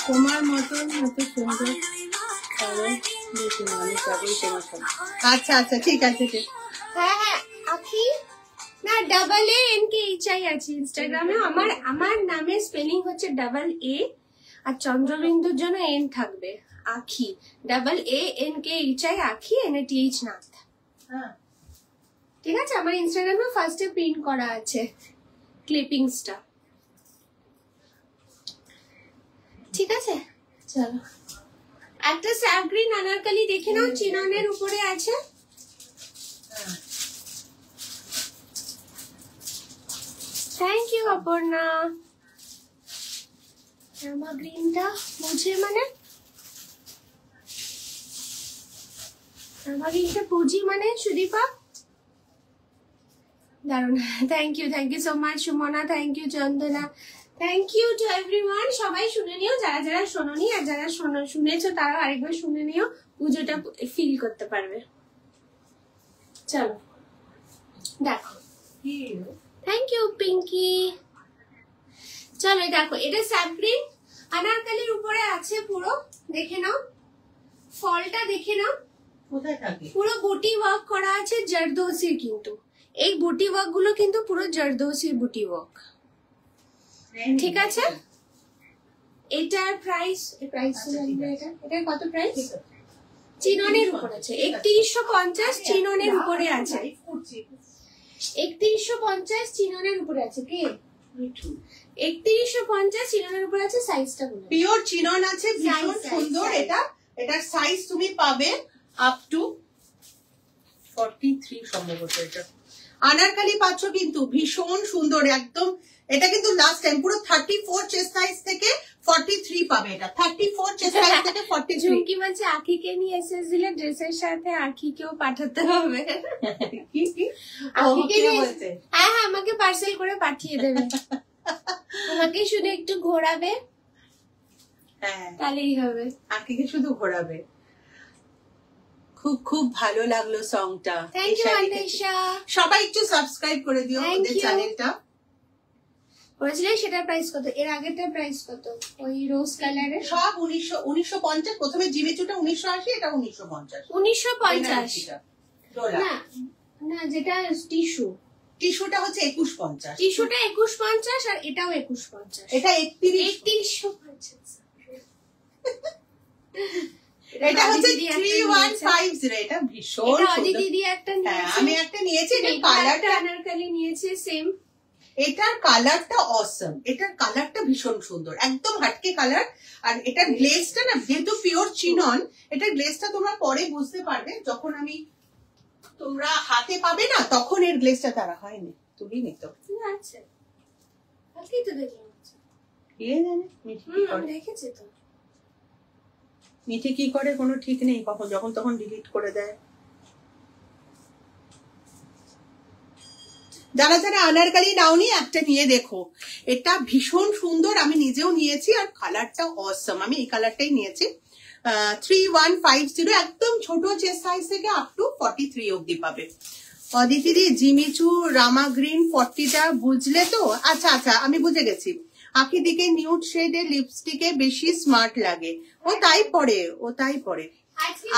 তোমার মতন এত সুন্দর। আচ্ছা আচ্ছা ঠিক আছে। হ্যাঁ হ্যাঁ আখি না AANKHI আছে ইনস্টাগ্রামে। আমার নামের স্পেলিং হচ্ছে AA আর চন্দ্রবিন্দুর জন্য এন থাকবে, আখি, AANKHI, আখি, NATH নাথ। ঠিক আছে, আমার ইনস্টাগ্রামে ফার্স্টে প্রিন্ট করা আছে ক্লিপিংসটা। ঠিক আছে চলো, একটা স্যাফগ্রিন আনারকলি দেখে নাও, চিননের উপরে আছে। Thank you Aparna. রামা গ্রিনটা বুঝে মানে রামা গ্রিনটা বুঝি মানে সুদীপা দারুন। Thank you so much Sumana, thank you Chandana, thank you to everyone. সবাই শুনে নিও, যারা যারা শোনোনি আর যারা শুনেছো তারা আরেকবার শুনে নিও, পুজোটা ফিল করতে পারবে। চলো দেখো, থ্যাংক ইউ পিঙ্কি। চলো দেখো, এটা স্যাফগ্রিন আনারকলির উপরে আছে পুরো, দেখে নাও ফলটা, দেখে নাও কোথায় থাকে, পুরো বুটি ওয়ার্ক করা আছে জারদোসির। কিন্তু এই বুটি ওয়ার্ক গুলো কিন্তু পুরো জারদোসির বুটি ওয়ার্ক। ঠিক আছে, এটার প্রাইস এটা কত প্রাইস? চিননের উপর আছে 3150, চিননের উপরে আছে 3150, চিননের উপরে আছে। কে 3150 চিননের উপরে আছে, সাইজটা বলো। পিওর চিনন আছে, ভীষণ সুন্দর। এটার সাইজ তুমি পাবে আপ টু 43 সম্ভবত। এটা আনারকলি পাচ্ছ কিন্তু ভীষণ সুন্দর একদম। এটা কিন্তু লাস্ট টাইম পুরো 34 চেস্ট সাইজ থেকে 43 পাবে। এটা 34 চেস্ট সাইজ থেকে 43। ঝুমকি বলছে আখিকে নিয়ে এসেছিলে ড্রেসের সাথে, আখিকেও পাঠাতে হবে। কি আখিকে বলতে? হ্যাঁ আমাকে পার্সেল করে পাঠিয়ে দেবে। আমাকে শুধু একটু ঘোরাবে, হ্যাঁ তাহলেই হবে। আখিকে শুধু ঘোরাবে। খুব খুব ভালো লাগলো সংটা। Thank you Anwesha. সবাই একটু সাবস্ক্রাইব করে দিও আমাদের চ্যানেলটা। বলেছিলেন সেটার প্রাইস কত? এর আগেরটার প্রাইস কত? ওই রোজ কালারের সব 1950। প্রথমে জিমিচুটা 1980, এটা 1950। 1950 ডলার না, যেটা টিস্যু, টিস্যুটা হচ্ছে 2150। টিস্যুটা 2150 আর এটাও 2150। এটা 3150। এটা হচ্ছে 3150। এটা ভীষণ সুন্দর। অদিতি দি একটা নিয়েছে, আমি একটা নিয়েছি। এটা কালারটা আনারকলি নিয়েছে সেম। এটার কালারটা অসম, এটার কালারটা ভীষণ সুন্দর, একদম হাটকে কালার। আর এটার গ্লেজটা না, যেহেতু পিওর চিনন, এটার গ্লেজটা তোমরা পরে বুঝতে পারবে যখন তোমরা হাতে পাবে না, তখন এর গ্লেজটা তারা হয়নি, তুলিনি তো। আচ্ছা আজকেই তো দেখলাম। কে জানে মিঠি কি করে, দেখেছি তো। মিঠি কি করে কোনো ঠিক নেই, কখন যখন তখন ডিলিট করে দেয়। যারা যারা আনারকলি নাওনি, একটা নিয়ে দেখো, এটা ভীষণ সুন্দর। আমি নিজেও নিয়েছি আর কালারটা অসম। আমি এই কালারটাই নিয়েছি। 3150, একদম ছোট চেস্ট সাইজ থেকে আপ টু 43 অব্দি পাবে। অদিতি দি জিমিচু রামা গ্রিন 40টা বুঝলে তো? আচ্ছা আচ্ছা আমি বুঝে গেছি। আখি দিকে নিউড শেডের লিপস্টিকে বেশি স্মার্ট লাগে। ও তাই পরে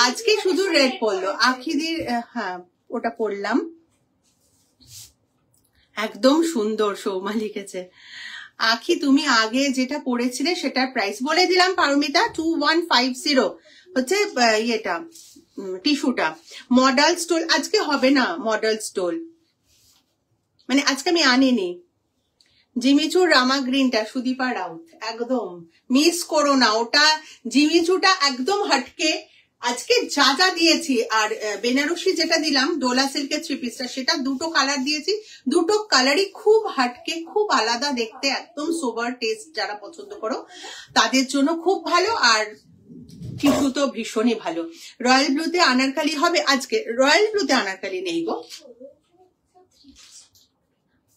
আজকে শুধু রেড পরলো। আখিদির হ্যাঁ ওটা পরলাম, একদম সুন্দর। সৌমা লিখেছে আখি তুমি আগে যেটা পড়েছিলে সেটার প্রাইস বলে দিলাম পারমিতা। 2150 হচ্ছে ইয়েটা, টিস্যুটা। মডেল স্টোল আজকে হবে না, মডেল স্টোল মানে আজকে আমি আনিনি। জিমিচুর রামা গ্রিনটা সুদীপা রাউত, একদম মিস করো না ওটা। জিমিচুটা একদম হাটকে। আজকে যা যা দিয়েছি, আর বেনারসি যেটা দিলাম ডোলা সিল্কের 3 পিসটা, সেটা দুটো কালার দিয়েছি। দুটো কালারই খুব হাটকে, খুব আলাদা দেখতে, একদম সোবার টেস্ট যারা পছন্দ করো তাদের জন্য খুব ভালো। আর টিস্যু তো ভীষণই ভালো। রয়্যাল ব্লুতে আনারকলি হবে আজকে। রয়্যাল ব্লুতে আনারকলি নেই গো।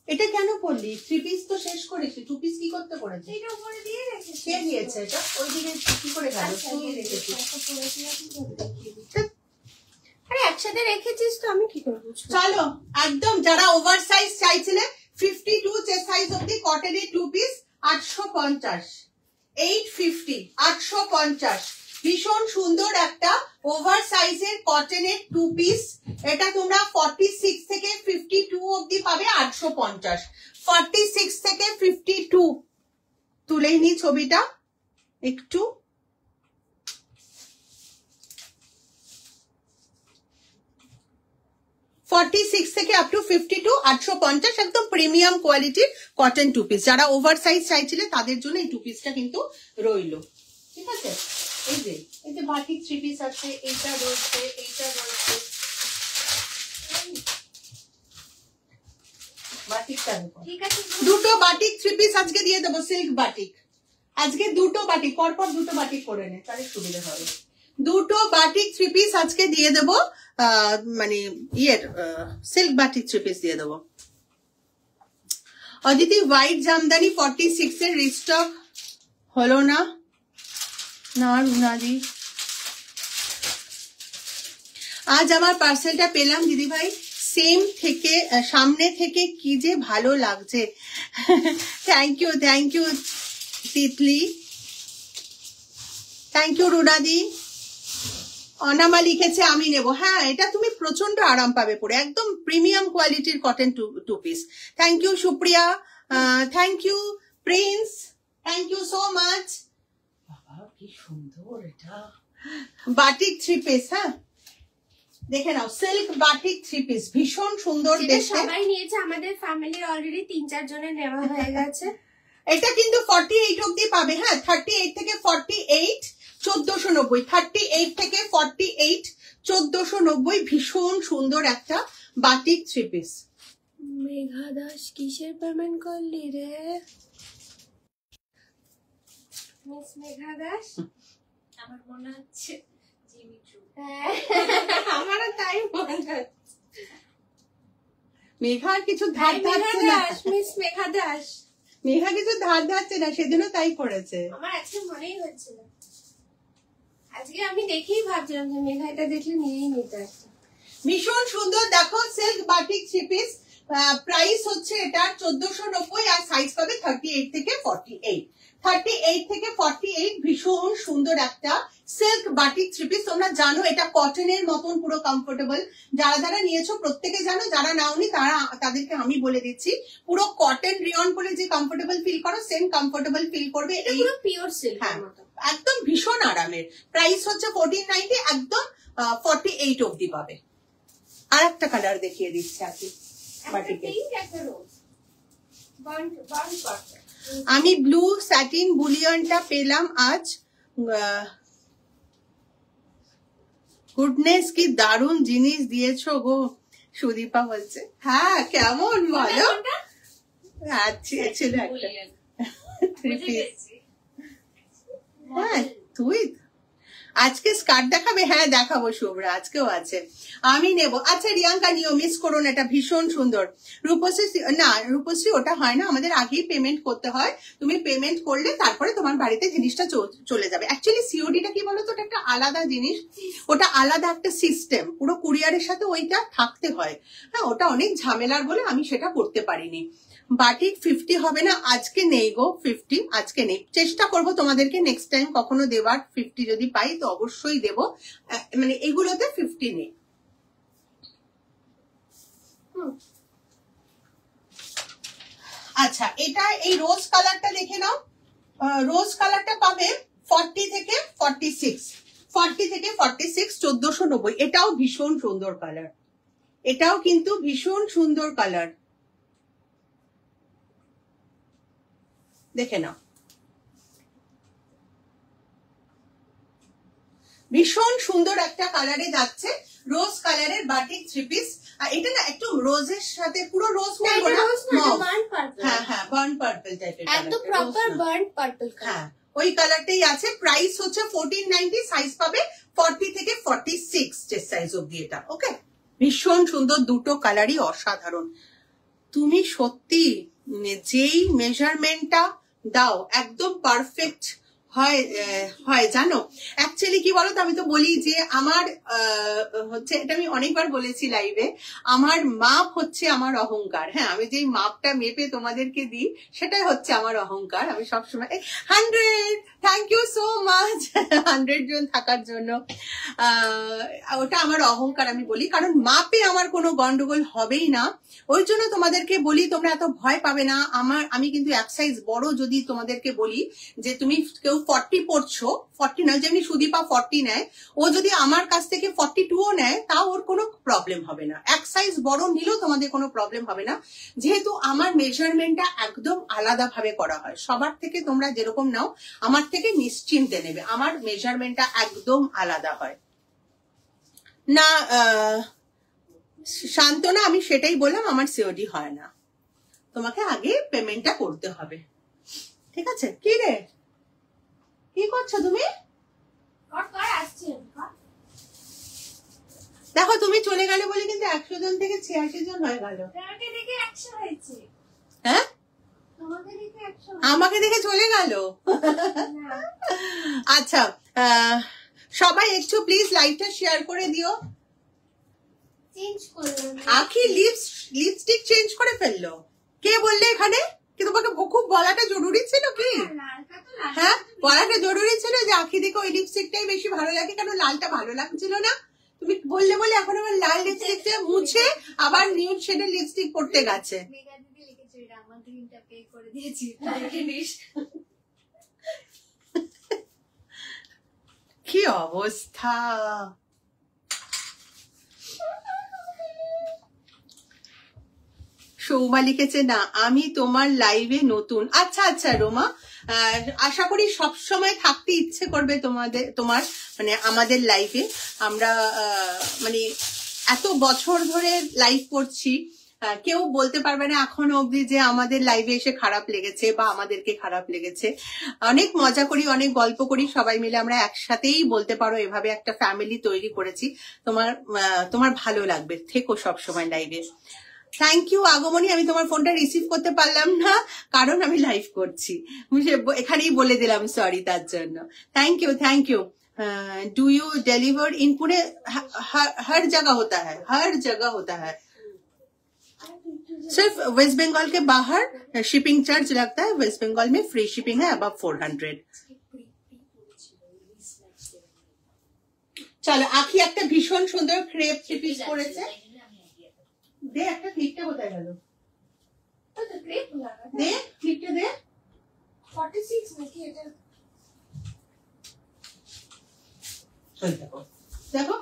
এটা কেন পড়লি? 3 পিস তো শেষ করেছি, 2 পিস কি করতে করেছি? এটা উপরে দিয়ে রেখেছি। কে দিয়েছে এটা? ওইদিকে কি করে গেল? তুই রেখেছিস। একসাথে রেখেছিস তো আমি কি করে বুঝবো? চলো একদম যারা ওভার সাইজ চাইছিলে 52 চেস্ট সাইজ অব্দি কটনের 2 পিস 850 850 850 ভীষণ সুন্দর একটা ওভার সাইজের কটনের 2 পিস। এটা তোমরা 46 থেকে 52 অব্দি পাবে 850। 46 থেকে 52 তুলেই নি ছবিটা একটু। থেকে আপ টু 52 850 একদম প্রিমিয়াম কোয়ালিটির কটন 2 পিস। যারা ওভার সাইজ চাইছিলে তাদের জন্য এই 2 পিসটা কিন্তু রইলো, ঠিক আছে। এই যে বাটিক 3 পিস আছে, এইটা রয়েছে, এইটা রয়েছে, বাটিকটা দেখো, ঠিক আছে। দুটো বাটিক 3 পিস আজকে দিয়ে দেবো, সিল্ক বাটিক। আজকে দুটো বাটিক পরপর দুটো বাটিক করে নে, তাহলে সুবিধা হবে। দুটো বাটিক 3 পিস আজকে দিয়ে দেবো, মানে ইয়ের সিল্ক বাটিক 3 পিস দিয়ে দেবো। অদিতি হোয়াইট জামদানি 46 এর রিস্টক হলো না, না রুনাদি। আজ আমার পার্সেলটা পেলাম দিদি ভাই, সেম থেকে সামনে থেকে কি যে ভালো লাগছে। Thank you Titli, thank you Runadi. Anama লিখেছে আমি নেব, হ্যাঁ এটা তুমি প্রচন্ড আরাম পাবে পরে, একদম প্রিমিয়াম কোয়ালিটির cotton 2 piece. Thank you Supriya, thank you Prince, thank you so much. বাবা কি সুন্দর এটা বাটিক 3 পিস, হ্যাঁ দেখে নাও, সিল্ক বাটিক 3 পিস ভীষণ সুন্দর দেখতে। সবাই নিয়েছে, আমাদের ফ্যামিলির অলরেডি 3-4 জনের নেওয়া হয়ে গেছে। এটা কিন্তু 48 অবধি পাবে, হ্যাঁ 38 থেকে 48 1490, 38 থেকে 48 1490, ভীষণ সুন্দর একটা বাটিক 3 পিস। মেঘা দাস কিসের পেমেন্ট করলি রে? মিস মেঘা দাস, আমার মনে হচ্ছে জিমিচু। আমারও তাই মনে হচ্ছে। মেঘার কিছু ধার ধারছে না, মিস মেঘা দাস, মেঘা কিছু ধার ধারছে না, সেদিনও তাই করেছে। আমার আজকে মনেই হচ্ছিল, আজকে আমি দেখেই ভাবছিলাম যে মেঘা এটা দেখলে নিয়েই নিতে। ভীষণ সুন্দর দেখো, সিল্ক বাটিক 3 পিস, প্রাইস হচ্ছে এটা 1490, আর সাইজ পাবে 38 থেকে 48, 38 থেকে 48। ভীষণ সুন্দর একটা সিল্ক বাটিক 3 পিস। তোমরা জানো এটা কটনের মতন পুরো কমফোর্টেবল, যারা যারা নিয়েছো প্রত্যেকে জানো, যারা নাওনি তাদেরকে আমি বলে দিচ্ছি, পুরো কটন রিয়ন পরে যে কমফোর্টেবল ফিল করো সেম কমফোর্টেবল ফিল করবে। এই পিওর সিল্ক, হ্যাঁ একদম ভীষণ আরামের। প্রাইস হচ্ছে 1490, একদম 48 অবধি পাবে। আর একটা কালার দেখিয়ে দিচ্ছি আজকে বাটিকে। আমি ব্লু স্যাটিন বুলিয়নটা পেলাম আজ, গুডনেস কি দারুণ জিনিস দিয়েছো গো, সুদীপা বলছে। হ্যাঁ কেমন বলো, আচ্ছা ছিল একটা 3 পিস। হ্যাঁ তুই আজকে স্কার্ট দেখাবে? হ্যাঁ দেখাবো শুভ্রা, আজকেও আছে, আমি নেব। আচ্ছা রিয়াঙ্কা নিও, মিস করো না, এটা ভীষণ সুন্দর। রূপশ্রী না, রূপশ্রী ওটা হয় না, আমাদের আগেই পেমেন্ট করতে হয়। তুমি পেমেন্ট করলে তারপরে তোমার বাড়িতে জিনিসটা চলে যাবে। অ্যাকচুয়ালি সিওডিটা কি বলতো, ওটা একটা আলাদা জিনিস, ওটা আলাদা একটা সিস্টেম, পুরো কুরিয়ারের সাথে ওইটা থাকতে হয়। হ্যাঁ ওটা অনেক ঝামেলার বলে আমি সেটা করতে পারিনি। বাটিক 50 হবে না, আজকে নেই গো 50, আজকে নেই। চেষ্টা করব তোমাদেরকে নেক্সট টাইম কখনো দেওয়ার, 50 যদি পাই তো অবশ্যই দেব, মানে এগুলোতে 50 নেই। আচ্ছা এটা এই রোজ কালারটা দেখে নাও, রোজ কালারটা পাবে 40 থেকে 46, 40 থেকে 46 1490। এটাও ভীষণ সুন্দর কালার, এটাও কিন্তু ভীষণ সুন্দর কালার, দেখে নাও ভীষণ সুন্দর একটা কালারে যাচ্ছে, রোজ কালারের বাটিক 3 পিস। আর এটা না একটু রোজের সাথে, পুরো রোজ বলবো না, হ্যাঁ হ্যাঁ বার্ন পার্পল টাইপের, একদম প্রপার বার্ন পার্পল। হ্যাঁ ওই কালারটাই আছে। প্রাইস হচ্ছে 1490, সাইজ পাবে 40 থেকে 46 চেস্ট সাইজ অবধি এটা। ওকে ভীষণ সুন্দর, দুটো কালারই অসাধারণ। তুমি সত্যি যেই মেজারমেন্টটা দাও একদম পারফেক্ট হয় হয় জানো, অ্যাকচুয়ালি কি বলতো, আমি তো বলি যে আমার হচ্ছে, এটা আমি অনেকবার বলেছি লাইভে, আমার মাপ হচ্ছে আমার অহংকার। হ্যাঁ, আমি যেই মাপটা মেপে তোমাদেরকে দিই সেটাই হচ্ছে আমার অহংকার। আমি সবসময় 100, থ্যাংক ইউ সো মাচ 100 জন থাকার জন্য। ওটা আমার অহংকার আমি বলি, কারণ মাপে আমার কোনো গন্ডগোল হবেই না। ওই জন্য তোমাদেরকে বলি, তোমরা এত ভয় পাবে না। আমি কিন্তু এক সাইজ বড় যদি তোমাদেরকে বলি যে তুমি কেউ 40 পড়ছো, 40 নয়, যেমনি সুদীপা 40 নেয়, ও যদি আমার কাছ থেকে 42ও নেয় তাও ওর কোনো প্রবলেম হবে না। এক সাইজ বড় নিলেও তোমাদের কোনো প্রবলেম হবে না, যেহেতু আমার মেজারমেন্টটা একদম আলাদা ভাবে করা হয়। সবার থেকে তোমরা যেরকম নাও, আমার থেকে নিশ্চিন্তে নেবে, আমার মেজারমেন্টটা একদম আলাদা হয় না। শান্তনা, আমি সেটাই বললাম, আমার সিওডি হয় না, তোমাকে আগে পেমেন্টটা করতে হবে, ঠিক আছে? কি রে, কি করছো তুমি? দেখো, তুমি চলে গেলে বলে কিন্তু 100 জন থেকে 86 জন হয়ে গেল। হ্যাঁ, আমাকে দেখে চলে গেল। আচ্ছা, সবাই একটু প্লিজ লাইভটা শেয়ার করে দিও। আখি লিপস্টিক চেঞ্জ করে ফেললো, কে বললে এখানে? কি তোমাকে খুব বলাটা জরুরি ছিল কি? হ্যাঁ, বলাটা জরুরি ছিল যে আখি দেখে ওই লিপস্টিকটাই বেশি ভালো লাগে, কেন লালটা ভালো লাগছিল না? তুমি বললে বলে এখন আমার লাল লিপস্টিকটা মুছে আবার নিউড শেডের লিপস্টিক পড়তে গেছে। কি অবস্থা! সৌমা লিখেছে, না আমি তোমার লাইভে নতুন। আচ্ছা আচ্ছা রোমা, আশা করি সব সময় থাকতে ইচ্ছে করবে তোমার মানে আমাদের লাইভে। আমরা মানে এত বছর ধরে লাইভ করছি, কেউ বলতে পারবে না এখনো অবধি যে আমাদের লাইভে এসে খারাপ লেগেছে বা আমাদেরকে খারাপ লেগেছে। অনেক মজা করি, অনেক গল্প করি, সবাই মিলে আমরা একসাথেই বলতে পারো এভাবে একটা ফ্যামিলি তৈরি করেছি। তোমার ভালো লাগবে, থেকো সব সময় লাইভে। থ্যাংক ইউ আগমনী, আমি তোমার ফোনটা রিসিভ করতে পারলাম না কারণ আমি লাইভ করছি, এখানেই বলে দিলাম, সরি তার জন্য। Thank you, thank you. Do you deliver in Pune? हर जगह होता है, हर जगह होता है। सिर्फ वेस्ट बंगाल के बाहर शिपिंग चार्ज लगता है, वेस्ट बंगाल में फ्री शिपिंग है अबव 400। চলো, আখি একটা ভীষণ সুন্দর ক্রেপ পিস করেছে। দে, একটা ক্লিপটা কোথায় গেল? দে ক্লিপটা দে। 46 নাকি এটা? দেখো দেখো,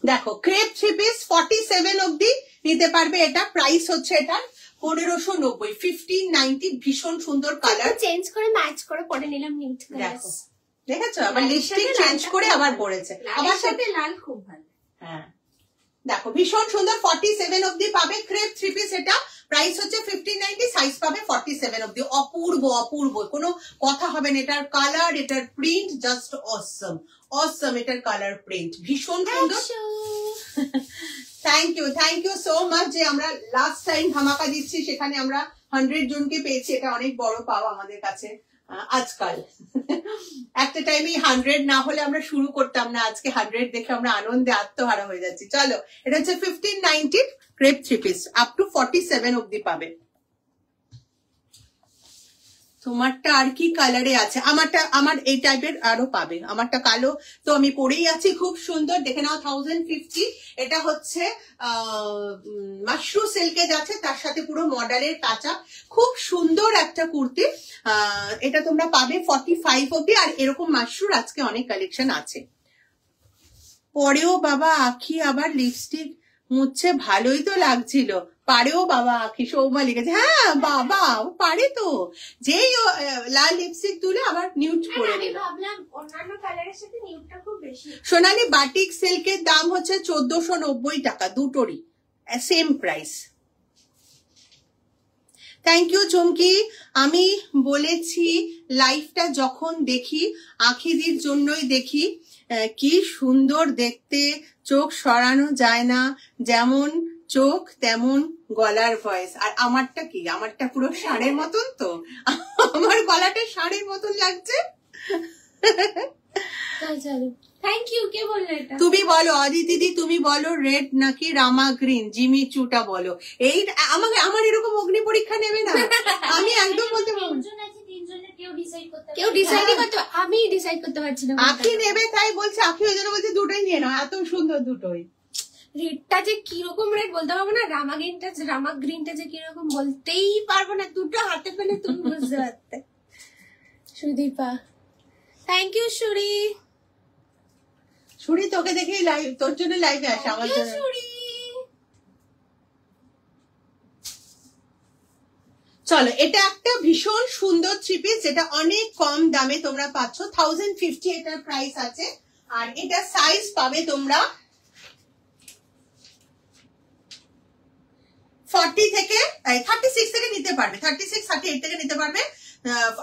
দেখো ক্রেপ 3 পিস 47 অবধি নিতে পারবে। এটা প্রাইস হচ্ছে এটা 1590, 1590। ভীষণ সুন্দর কালার, চেঞ্জ করে ম্যাচ করে পরে নিলাম নিউড কালার। দেখেছো, আবার লিপস্টিক চেঞ্জ করে আবার পরেছে, আবার সাথে লাল খুব ভালো। হ্যাঁ দেখো, ভীষণ সুন্দর। 47 অবধি পাবে ক্রেপ 3 পিস। এটা প্রাইস হচ্ছে 1590, সাইজ পাবে 47 অবধি। অপূর্ব অপূর্ব, কোনো কথা হবে না। এটার কালার, এটার প্রিন্ট জাস্ট অসম অসম। এটার কালার প্রিন্ট ভীষণ সুন্দর। থ্যাংক ইউ সো মাচ যে আমরা লাস্ট টাইম ধামাকা দিচ্ছি, সেখানে আমরা 100 জনকে পেয়েছি। এটা অনেক বড় পাওয়া আমাদের কাছে আজকাল। একটা টাইমে 100 না হলে আমরা শুরু করতাম না, আজকে 100 দেখে আমরা আনন্দে আত্মহারা হয়ে যাচ্ছি। চলো, এটা হচ্ছে 1590 ক্রেপ 3 পিস, আপ টু 47 অবধি পাবে। তোমারটা আর কি কালারে আছে? আমার এই টাইপের আরো পাবে। আমারটা কালো, তো আমি পরেই আছি, খুব সুন্দর, দেখে নাও। 1050। এটা হচ্ছে মাশরু সিল্কে যাচ্ছে, তার সাথে পুরো মডেলের কাঁচা, খুব সুন্দর একটা কুর্তি। এটা তোমরা পাবে 45 অবধি। আর এরকম মাশরুর আজকে অনেক কালেকশন আছে। পরেও বাবা আখি আবার লিপস্টিক মুছছে, ভালোই তো লাগছিল। পারেও বাবা আখি, সৌমা লিখেছে। হ্যাঁ বাবা, পারে তো, যেই লাল লিপস্টিক তুলে আবার নিউড করে দিল। সোনালী বাটিক সিল্কের দাম হচ্ছে 1490 টাকা, দুটোরই সেম প্রাইস। থ্যাংক ইউ চুমকি। আমি বলেছি লাইভটা যখন দেখি আখিদির জন্যই দেখি, কি সুন্দর দেখতে, চোখ সরানো যায় না, যেমন চোখ তেমন গলার ভয়েস। আর আমারটা কি, আমারটা পুরো ষাঁড়ের মতন তো, আমার গলাটা ষাঁড়ের মতন লাগছে। Thank you. কে বললে এটা? তুমি বলো অদিতি দিদি, তুমি বলো রেড নাকি রামা গ্রিন, জিমি চুটা বলো। এই আমাকে, আমার এরকম অগ্নি পরীক্ষা নেবে না, আমি একদম বলতে পারবো না। কেউ ডিসাইডই করতে, আমি ডিসাইড করতে পারছি না। আখি নেবে তাই বলছে, আখি ওই জন্য বলছে দুটোই নিয়ে নাও, এত সুন্দর দুটোই। রেডটা যে কিরকম রেড বলতে পারবো না, রামা গ্রিনটা যে কিরকম বলতেই পারবো না, দুটো হাতে পেলে তুমি বুঝতে পারতে। সুদীপা, থ্যাংক ইউ সুরি। সুরি তোকে দেখেই লাইভ, তোর জন্য লাইভে আসে, আমার জন্য। চলো, এটা একটা ভীষণ সুন্দর থ্রি পিস, যেটা অনেক কম দামে তোমরা পাচ্ছ। 1050 এটার প্রাইস আছে। আর এটা সাইজ পাবে তোমরা 40 থেকে 36 থেকে নিতে পারবে, 36 38 থেকে নিতে পারবে,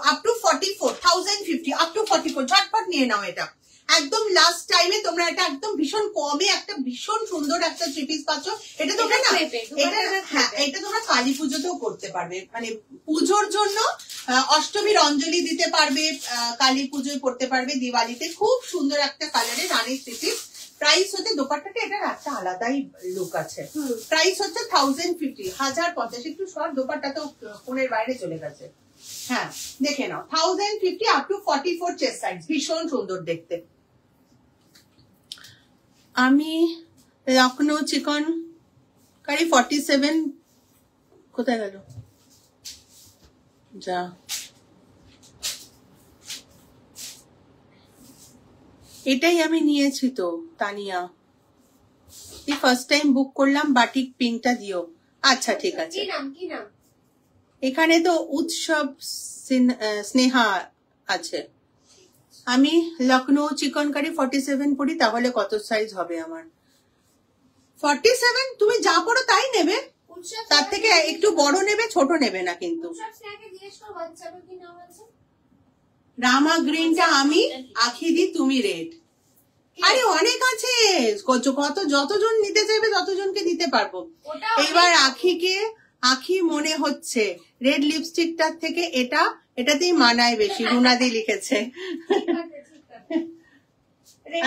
আপ টু 44, 1050 আপ টু 44। ঝটপট নিয়ে নাও এটা, একদম লাস্ট টাইমে তোমরা এটা একদম ভীষণ কমে একটা ভীষণ সুন্দর একটা থ্রি পিস পাচ্ছ। এটা তোমরা না, এটা তোমরা কালী পুজোতেও করতে পারবে, মানে পুজোর জন্য অষ্টমীর অঞ্জলি দিতে পারবে, কালী পুজোয় পড়তে পারবে, দিওয়ালিতে। খুব সুন্দর একটা কালারের রানীর থ্রি পিস। প্রাইস হচ্ছে, দোপাট্টাটা এটার একটা আলাদাই লুক আছে। প্রাইস হচ্ছে 1050, 1050। একটু শর্ট, দোপাট্টা তো ফোনের বাইরে চলে গেছে। হ্যাঁ দেখে নাও, 1050 আপ টু 44 চেস্ট সাইজ, ভীষণ সুন্দর দেখতে। আমি লখনৌ চিকন কারি 47 কোথায় গেল যা, এটাই আমি নিয়েছি তো তানিয়া, ফার্স্ট টাইম বুক করলাম, বাটিক পিঙ্কটা দিও। আচ্ছা ঠিক আছে। কি নাম? এখানে তো উৎসব স্নেহা আছে। আমি লখনৌ চিকন কারি 47 পড়ি, তাহলে কত সাইজ হবে আমার? 47 তুমি যা পড়ো তাই নেবে, তার থেকে একটু বড় নেবে, ছোট নেবে না কিন্তু। রামা গ্রিনটা আমি, আখি দি তুমি রেড। আরে অনেক আছে, যতজন নিতে চাইবে ততজনকে দিতে পারবো। এবার আখি মনে হচ্ছে রেড লিপস্টিকটার থেকে এটাতেই মানায় বেশি, রুনাদি লিখেছে।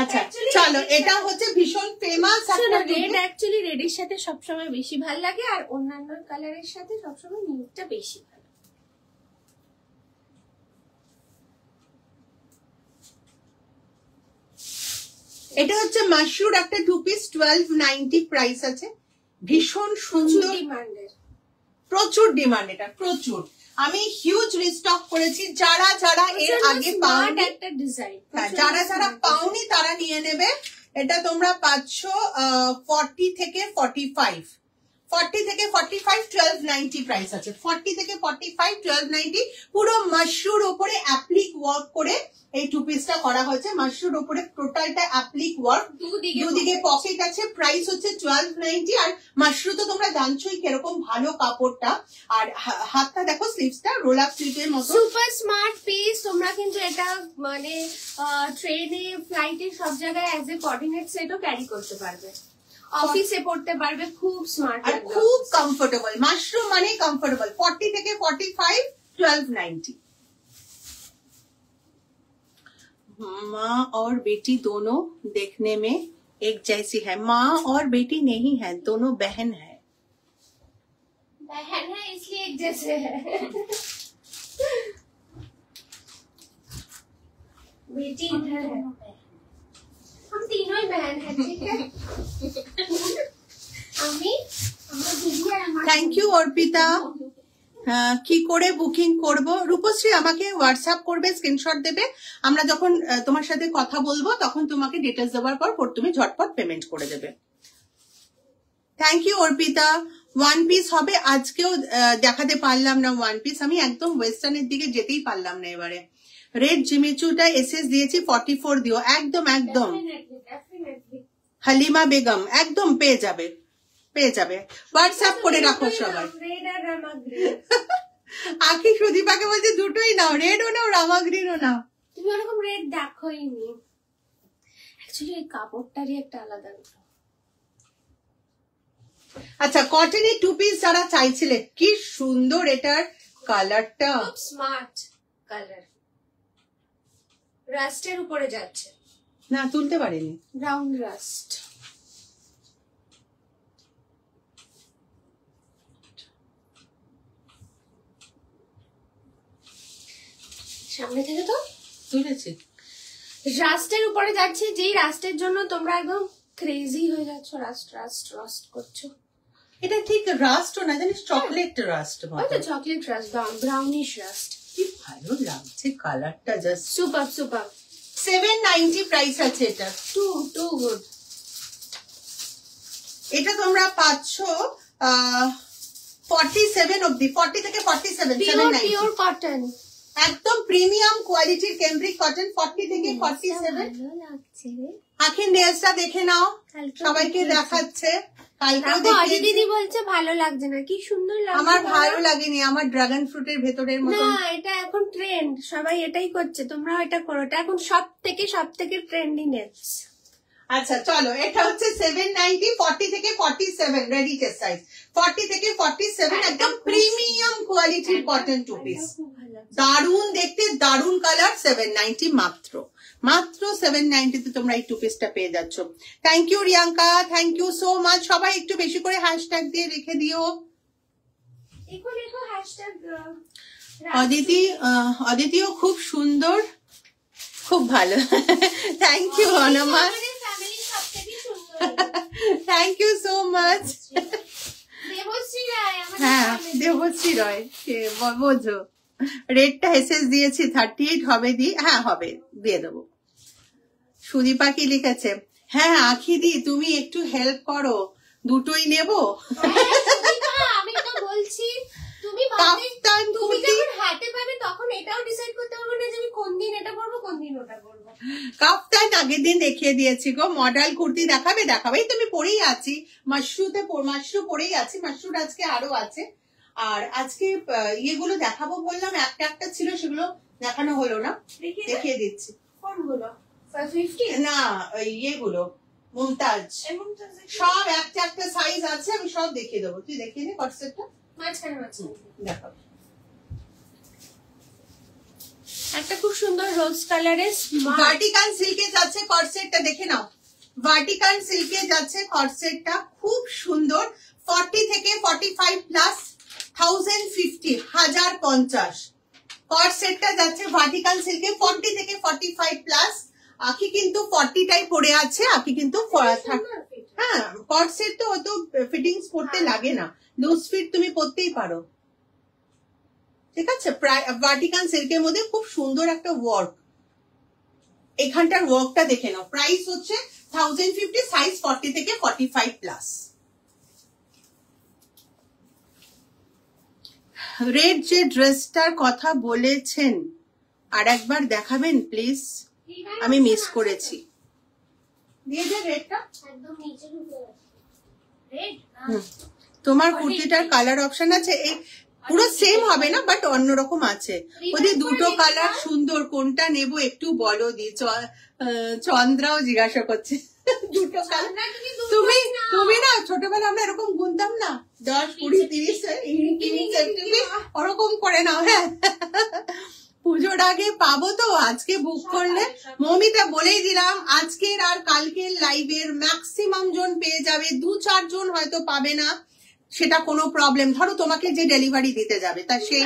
আচ্ছা চলো, এটা হচ্ছে ভীষণ ফেমাস একটা রেড। অ্যাকচুয়ালি রেডের সাথে সবসময় বেশি ভালো লাগে, আর অন্যান্য কালারের সাথে সবসময় নীলটা বেশি ভালো। এটা হচ্ছে মাশরুর একটা টু পিস, 1290 প্রাইস আছে। ভীষণ সুন্দর, প্রচুর ডিমান্ড, এটা প্রচুর। আমি হিউজ রিস্টক করেছি, যারা এর আগে পাওনি, যারা পাওনি তারা নিয়ে নেবে। এটা তোমরা পাচ্ছ 40 থেকে 45, 1290 প্রাইস আছে। 40 থেকে 45, 1290। পুরো মাশরুর উপরে অ্যাপ্লিক ওয়ার্ক করে এই টু পিসটা করা হয়েছে। মাশরুর উপরে টোটালটা অ্যাপ্লিক ওয়ার্ক, দুদিকে পকেট আছে। প্রাইস হচ্ছে 1290। আর মাশরু তো তোমরা জানছোই কিরকম ভালো কাপড়টা। আর হাতটা দেখো, স্লিভসটা রোল আপ স্লিভের মতো, সুপার স্মার্ট পিস। তোমরা কিন্তু এটা মানে ট্রেনে, ফ্লাইটে সব জায়গায় অ্যাজ এ কোঅর্ডিনেট সেটও ক্যারি করতে পারবে, অফিসে পড়তে পারবে। খুব স্মার্ট আর খুব কমফোর্টেবল। মাশরুম মানে কমফোর্টেবল। 40 থেকে 45, 1290। माँ और बेटी दोनों देखने में एक जैसी है। माँ और बेटी नहीं है, दोनों बहन है। बहन है इसलिए एक जैसे है। बेटी इधर है, हम तीनों ही बहन है, ठीक है। Thank you Arpita. কি করে বুকিং করব? রূপশ্রী আমাকে হোয়াটসঅ্যাপ করবে, স্ক্রিনশট দেবে। আমরা যখন তোমার সাথে কথা বলবো তখন তোমাকে ডিটেলস দেওয়ার পর তুমি ঝটপট পেমেন্ট করে দেবে। Thank you Arpita. One piece হবে, আজকেও দেখাতে পারলাম না ওয়ান পিস। আমি একদম ওয়েস্টার্নের দিকে যেতেই পারলাম না এবারে। রেড জিমিচুটা এসএস দিয়েছি 44 দিও, একদম একদম। হালিমা বেগম একদম পেয়ে যাবে, হোয়াটসঅ্যাপ করে রাখো সবাই। আখি সুদীপাকে বলছে দুটোই নাও, রেডও নাও রামা গ্রিনও নাও। তুমি ওরকম রেড দেখোইনি। অ্যাকচুয়ালি এই কাপড়টারই একটা আলাদা। আচ্ছা, কটনের টু পিস যারা চাইছিলে, কি সুন্দর এটার কালারটা, খুব স্মার্ট কালার, রাস্টের উপরে যাচ্ছে। না তুলতে পারিনি, ব্রাউন রাস্ট। সামনে থেকে তো তুলেছি। রাস্টের উপরে যাচ্ছে, যেই রাস্টের জন্য তোমরা একদম ক্রেজি হয়ে যাচ্ছ, রাস্ট রাস্ট রাস্ট করছো। এটা ঠিক রাস্ট না, জানিস চকলেট রাস্ট হয়তো চকলেট রাস্ট, ব্রাউনিশ রাস্ট। কি ভালো লাগছে কালারটা, জাস্ট সুপার সুপার। 790 প্রাইস আছে এটা। Too good. এটা তোমরা পাচ্ছ 47 অবধি, 40 থেকে 47, 790 পিওর কটন, একদম প্রিমিয়াম কোয়ালিটির ক্যামব্রিক কটন। 40 থেকে 47। ভালো লাগছে রে। আখির নেলসটা দেখে নাও, সবাইকে দেখাচ্ছে। কালকেও দেখিয়েছি। দিদি বলছে ভালো লাগছে না, কি সুন্দর লাগছে। আমার ভালো লাগেনি, আমার ড্রাগন ফ্রুটের ভেতরের মতো। না, এটা এখন ট্রেন্ড, সবাই এটাই করছে, তোমরাও এটা করো। এটা এখন সব থেকে ট্রেন্ডি নেলস। আচ্ছা চলো, এটা হচ্ছে 790, 40 থেকে 47 রেডি কে সাইজ, 40 থেকে 47 একদম প্রিমিয়াম কোয়ালিটির কটন টু পিস। দারুন দেখতে, দারুন কালার, 790 মাত্র 790 তে তোমরা এই টু পিসটা পেয়ে যাচ্ছ। Thank you Riyanka, thank you so much. সবাই একটু বেশি করে হ্যাশট্যাগ দিয়ে রেখে দিও। অদিতিও খুব সুন্দর, খুব ভালো। Thank you Anama, thank you so much. হ্যাঁ দেবশ্রী রয়, বোঝো রেটটা এসএস দিয়েছি 38 হবে, হ্যাঁ হবে, দিয়ে দেবো। সুদীপা কি লিখেছে, হ্যাঁ আখি দি তুমি একটু হেল্প করো, দুটোই নেবো। আমি তো বলছি তুমি যখন হাতে পাবে তখন এটাও ডিসাইড করতে পারবে না যে আমি কোন দিন এটা পরবো কোন দিন ওটা পরবো। কাফতান আগের দিন দেখিয়ে দিয়েছি গো, মডেল কুর্তি দেখাবে, তুমি পরেই আছি, মাশরু পরেই আছি, মাশরুর আজকে আরো আছে। আর আজকে ইয়েগুলো দেখাবো বললাম, একটা ছিল, সেগুলো দেখানো হলো না, দেখিয়ে দিচ্ছি। কোনগুলো? 50 না ইয়েগুলো মুমতাজ, সব একটা সাইজ আছে, আমি সব দেখিয়ে দেবো, তুই দেখিয়ে নে কটসেটটা মাঝখানে দেখো। একটা খুব সুন্দর রোজ কালারের ভার্টিকাল সিল্কে যাচ্ছে কটসেটটা, দেখে নাও। ভার্টিকাল সিল্কে যাচ্ছে কটসেটটা, খুব সুন্দর। 40 থেকে 45 প্লাস, 1050 1050 কটসেটটা যাচ্ছে ভার্টিকাল সিল্কে। 40 থেকে 45 প্লাস। আখি কিন্তু 40টাই পরে আছে, আখি কিন্তু হ্যাঁ কটসেট তো অত ফিটিংস করতে লাগে না, লুজ ফিট তুমি পরতেই পারো, ঠিক আছে। ভার্টিকাল সিল্কের মধ্যে খুব সুন্দর একটা ওয়ার্ক, এখানটার ওয়ার্কটা দেখে নাও। প্রাইস হচ্ছে 1050, সাইজ 40 থেকে 45 প্লাস। রেড যে ড্রেসটার কথা বলেছেন আর একবার দেখাবেন প্লিজ, আমি মিস করেছি। দিয়ে দে রেডটা, একদম নিচের উপরে রেড। তোমার কুর্তিটার কালার অপশন আছে, এই পুরো সেম হবে না বাট অন্যরকম আছে। ওদের দুটো কালার সুন্দর, কোনটা নেব একটু বলো দি। চন্দ্রাও জিজ্ঞাসা করছে দুটো কালার। তুমি না ছোটবেলা আমরা এরকম গুনতাম না, 10 20 30 ওরকম করে নাও। হ্যাঁ পুজোর আগে পাবো তো, আজকে বুক করলে। মমিতা বলেই দিলাম, আজকের আর কালকের লাইভের ম্যাক্সিমাম জন পেয়ে যাবে, 2-4 জন হয়তো পাবে না, সেটা কোনো প্রবলেম। ধরো তোমাকে যে ডেলিভারি দিতে যাবে, তা সে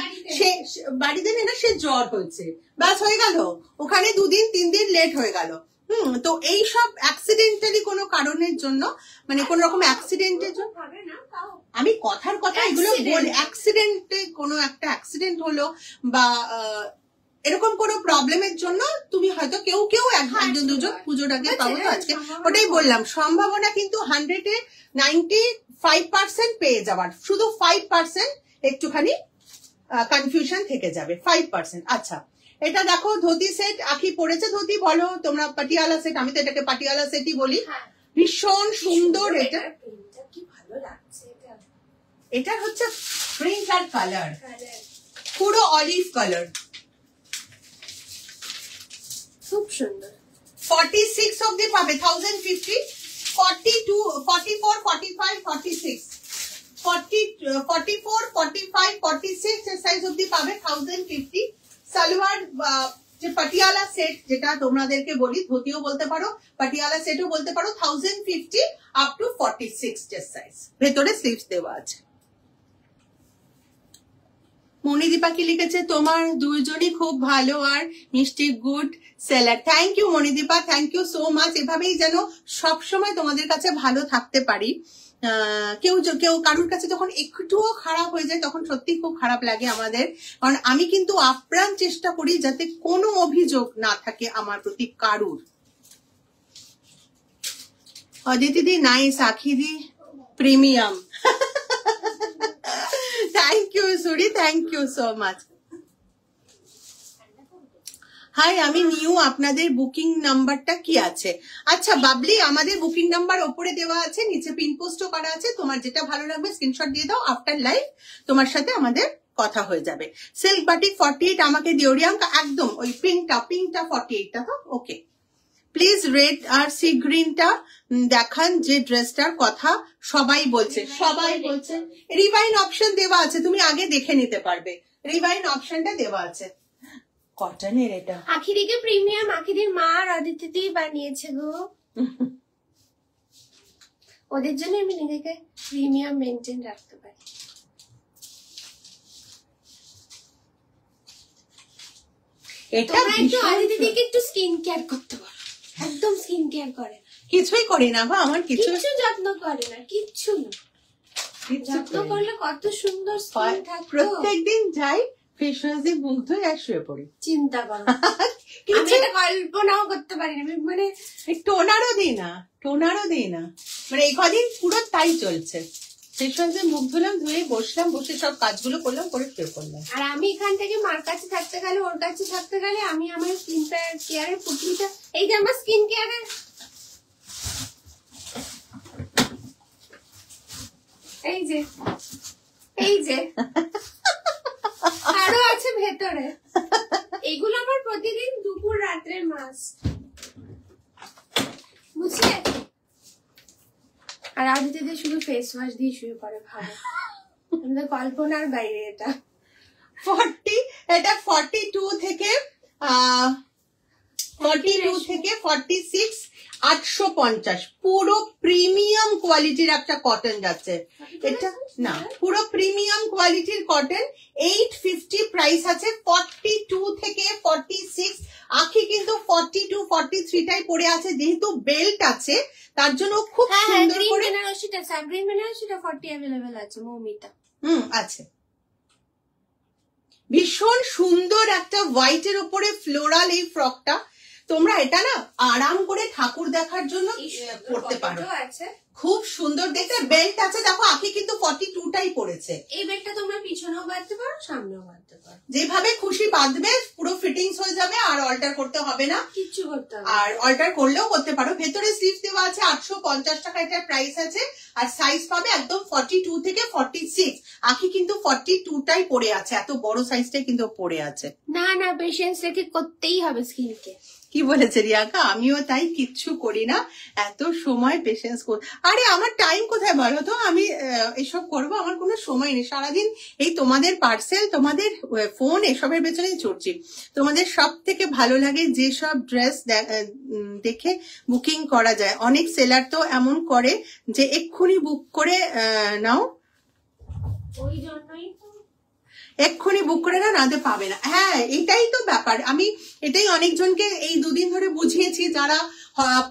বাড়ি দেবে না, সে জ্বর হয়েছে, ব্যাস হয়ে গেল, ওখানে 2 দিন 3 দিন লেট হয়ে গেল। তো এই সব অ্যাক্সিডেন্টালি কোনো কারণের জন্য, মানে কোন রকম অ্যাক্সিডেন্টের জন্য, আমি কথার কথা এগুলো বলি, অ্যাক্সিডেন্টে কোনো একটা অ্যাক্সিডেন্ট হলো বা এরকম কোনো প্রবলেমের জন্য তুমি হয়তো কেউ একজন দুজন পুজোর আগে পাবো তো আজকে, ওটাই বললাম। সম্ভাবনা কিন্তু 100 এ 95% পেয়ে যাওয়ার, শুধু 5% একটুখানি কনফিউশন থেকে যাবে, 5%। আচ্ছা এটা দেখো ধুতি সেট, আখি পড়েছে ধুতি, বলো তোমরা পাটিয়ালা সেট, আমি তো এটাকে পাটিয়ালা সেটই বলি। ভীষণ সুন্দর, এটা কি ভালো লাগছে। এটা হচ্ছে প্রিন্ট আর কালার, পুরো অলিভ কালার, খুব সুন্দর। 46 অব্দি পাবে 1050, 42, 44, 45, 46, 44, 45, 46 এর সাইজ অব্দি পাবে 1050। সালোয়ার যে পাটিয়ালা সেট, যেটা তোমাদেরকে বলি, ধুতিও বলতে পারো, পাটিয়ালা সেটও বলতে পারো, 1050 আপ টু 46 এর সাইজ। ভেতরে স্লিভস দেওয়া আছে। মণিদীপা কি লিখেছে, তোমার দুইজনই খুব ভালো আর মিষ্টি, good seller. Thank you Monidipa, thank you so much. এভাবেই যেন সবসময় তোমাদের কাছে ভালো থাকতে পারি। কেউ কারোর কাছে যখন একটুও খারাপ হয়ে যায় তখন সত্যি খুব খারাপ লাগে আমাদের, কারণ আমি কিন্তু আপ্রাণ চেষ্টা করি যাতে কোনো অভিযোগ না থাকে আমার প্রতি কারুর। Aditidi nice, Akhidi premium. Thank you Suri, thank you so much. Hi, আমি নিউ, আপনাদের বুকিং নাম্বারটা কি আছে? আচ্ছা বাবলি, আমাদের বুকিং নাম্বার ওপরে দেওয়া আছে, নিচে পিন পোস্টও করা আছে। তোমার যেটা ভালো লাগবে স্ক্রিনশট দিয়ে দাও, আফটার লাইভ তোমার সাথে আমাদের কথা হয়ে যাবে। সিল্ক বাটিক 48 আমাকে দিও রিয়াঙ্কা, একদম ওই পিঙ্কটা 48টা তো ওকে। প্লিজ রেড আর সি গ্রিনটা দেখান, যে ড্রেসটার কথা সবাই বলছে। রিভাইন অপশন দেওয়া আছে, তুমি আগে দেখে নিতে পারবে, রিভাইন অপশনটা দেওয়া আছে। কটনের এটা আখিরিকে প্রিমিয়াম, আখিরির মা আর অদিতিদি বানিয়েছে গো। ওদের জন্য আমি নিজেকে প্রিমিয়াম মেনটেন রাখতে পারি। তোমরা একটু অদিতিদিকে একটু স্কিন কেয়ার করতে পারো, একদম স্কিন কেয়ার করে না, কিছুই করি না গো, আমার কিছু যত্ন করে না, কিচ্ছু না। যত্ন করলে কত সুন্দর স্কিন থাকতো। প্রত্যেকদিন যাই ফেস ওয়াশ দিয়ে মুখ ধুয়ে আর শুয়ে পড়ি। চিন্তা করো, আমি এটা কল্পনাও করতে পারি না। মানে টোনারও দিই না, মানে এই কদিন পুরো তাই চলছে। ফেস ওয়াশ দিয়ে মুখ ধুলাম, ধুয়ে বসলাম, বসে সব কাজগুলো করলাম, করে শুয়ে পড়লাম। আর আমি এখান থেকে মার কাছে থাকতে গেলে, ওর কাছে থাকতে গেলে আমি আমার স্কিন কেয়ারের পুটলিটা, এই যে আমার স্কিন কেয়ারের, এই যে আরো আছে ভেতরে, এগুলো আমার প্রতিদিন দুপুর রাত্রে মাস্ট, বুঝলে? আর আদিতে শুধু ফেস ওয়াশ দিয়ে শুয়ে পড়ে, ভালো, আমাদের কল্পনার বাইরে। এটা 42 থেকে 46 850 পুরো প্রিমিয়াম কোয়ালিটির একটা কটন যাচ্ছে। এটা না, পুরো প্রিমিয়াম কোয়ালিটির কটন, 850 প্রাইস আছে। 42 থেকে 46, আখি কিন্তু 42 43টাই পরে আছে, যেহেতু বেল্ট আছে তার জন্য খুব সুন্দর করে। বেনারসিটা, সানগ্রিন বেনারসিটা 40 अवेलेबल আছে, মৌমিতা আছে। ভীষণ সুন্দর একটা হোয়াইটের উপরে ফ্লোরাল এই ফ্রকটা, তোমরা এটা না আরাম করে ঠাকুর দেখার জন্য পড়তে পারো, খুব সুন্দর দেখতে। বেল্ট আছে, দেখো আখি কিন্তু 42টাই পরেছে। এই বেল্টটা তোমরা পিছনেও বাঁধতে পারো, সামনেও বাঁধতে পারো, যেভাবে খুশি বাঁধবে, পুরো ফিটিংস হয়ে যাবে, আর অল্টার করতে হবে না, কিচ্ছু করতে হবে। আর অল্টার করলেও করতে পারো। ভেতরে স্লিভ দেওয়া আছে, 850 টাকা এটার প্রাইস আছে। আর সাইজ পাবে একদম 42 থেকে 46। আখি কিন্তু 42টাই পরে আছে, এত বড় সাইজটাই কিন্তু পরে আছে। না না, পেশেন্স রেখে করতেই হবে স্কিনকে। কি বলেছে রিয়াকা, আমিও তাই, কিচ্ছু করি না, এত সময় পেশেন্স কর। আরে আমার টাইম কোথায় বলো তো, আমি এসব করবো, আমার কোনো সময় নেই। সারাদিন এই তোমাদের পার্সেল, তোমাদের ফোন, এসবের পেছনেই ছুটছি। তোমাদের সব থেকে ভালো লাগে যেসব ড্রেস দেখে বুকিং করা যায়। অনেক সেলার তো এমন করে যে এক্ষুনি বুক করে নাও, ওই জন্যই এক্ষুনি বুক করে না, নাতে পাবে না। হ্যাঁ, এটাই তো ব্যাপার। আমি এটাই অনেকজনকে এই দুদিন ধরে বুঝিয়েছি, যারা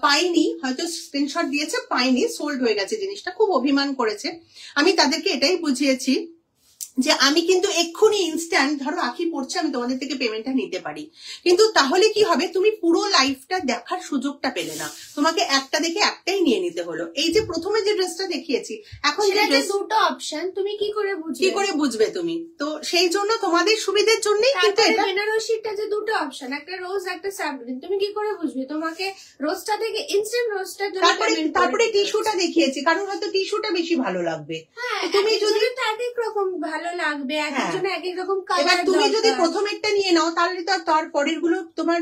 পাইনি, হয়তো স্ক্রিনশট দিয়েছে, পাইনি, সোল্ড হয়ে গেছে জিনিসটা, খুব অভিমান করেছে। আমি তাদেরকে এটাই বুঝিয়েছি যে আমি কিন্তু এক্ষুনি ইনস্ট্যান্ট, ধরো আখি পড়ছে, আমি তোমাদের থেকে পেমেন্টটা নিতে পারি, কিন্তু তাহলে কি হবে, তুমি পুরো লাইফটা দেখার সুযোগটা পেলে না, তোমাকে একটা দেখে একটাই নিয়ে নিতে হলো। এই যে প্রথমে যে ড্রেসটা দেখিয়েছি, এখন দুটো অপশন, তুমি কি করে বুঝবে তুমি? তো সেই জন্য তোমাদের সুবিধার জন্যই কিন্তু এটা বেনারসিটা যে দুটো অপশন, একটা রোজ একটা সাবরিন, তুমি কি করে বুঝবে? তোমাকে রোজটা থেকে ইনস্ট্যান্ট রোজটার জন্য তারপরে টিস্যুটা দেখিয়েছি, কারণ হয়তো টিস্যুটা বেশি ভালো লাগবে। তুমি যদি এক এক রকম ভালো ভালো লাগবে, এক হ্যাঁ। একজনের এক এক রকম এবার কালার। তুমি যদি প্রথমেরটা নিয়ে নাও তাহলে তো আর তার পরের গুলো তোমার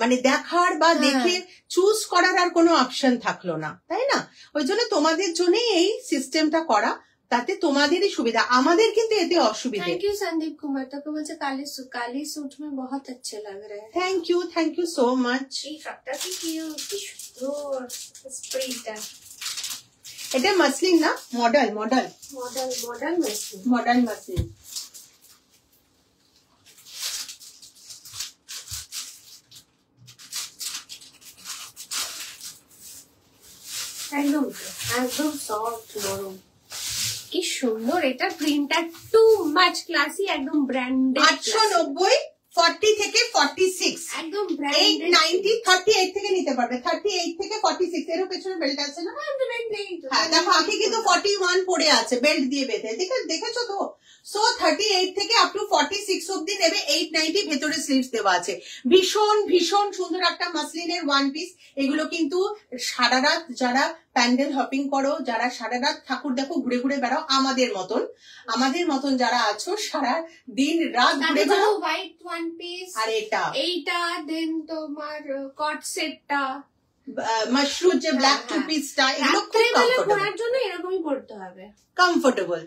মানে দেখার বা হ্যাঁ। দেখে চুজ করার আর কোনো অপশন থাকলো না, তাই না? ওই জন্য তোমাদের জন্যই এই সিস্টেমটা করা, তাতে তোমাদেরই সুবিধা, আমাদের কিন্তু এতে অসুবিধা। थैंक यू संदीप कुमार, তোকে বলছে কালি सूट में बहुत अच्छे लग रहे हैं। Thank you so much. এই ফ্রকটা কি কিউট, কি সুন্দর স্প্রিংটা। এটা মাসলিন না, মডেল মাসলিন। একদম একদম সফট নরম, কি সুন্দর। এটা প্রিন্টটা টু মাচ ক্লাসি, একদম ব্র্যান্ডেড। 890 40 থেকে 46, একদম ব্র্যান্ডেড। 890 38 থেকে নিতে পারবে, 38 থেকে 46। এর পেছনে বেল্ট আছে না? হ্যাঁ দেখো, আগে কিন্তু 41 পড়ে আছে বেল্ট দিয়ে বেঁধে, দেখেছো তো? সো 38 থেকে আপ টু 46 অব্দি নেবে। 890 ভেতরে স্লিভস দেওয়া আছে। ভীষণ ভীষণ সুন্দর একটা মাসলিনের ওয়ান পিস। এগুলো কিন্তু সারা রাত যারা প্যান্ডেল হপিং করো, যারা সারা রাত ঠাকুর দেখো ঘুরে ঘুরে বেড়াও, আমাদের মতন যারা আছো সারা দিন রাত ঘুরে বেড়াও। হোয়াইট ওয়ান পিস, আর এইটা দেন তোমার কট সেটটা, মাশরুম যে ব্ল্যাক টু পিসটা, এগুলো খুব কমফোর্টেবল। পরার জন্য এরকমই পড়তে হবে, কমফোর্টেবল।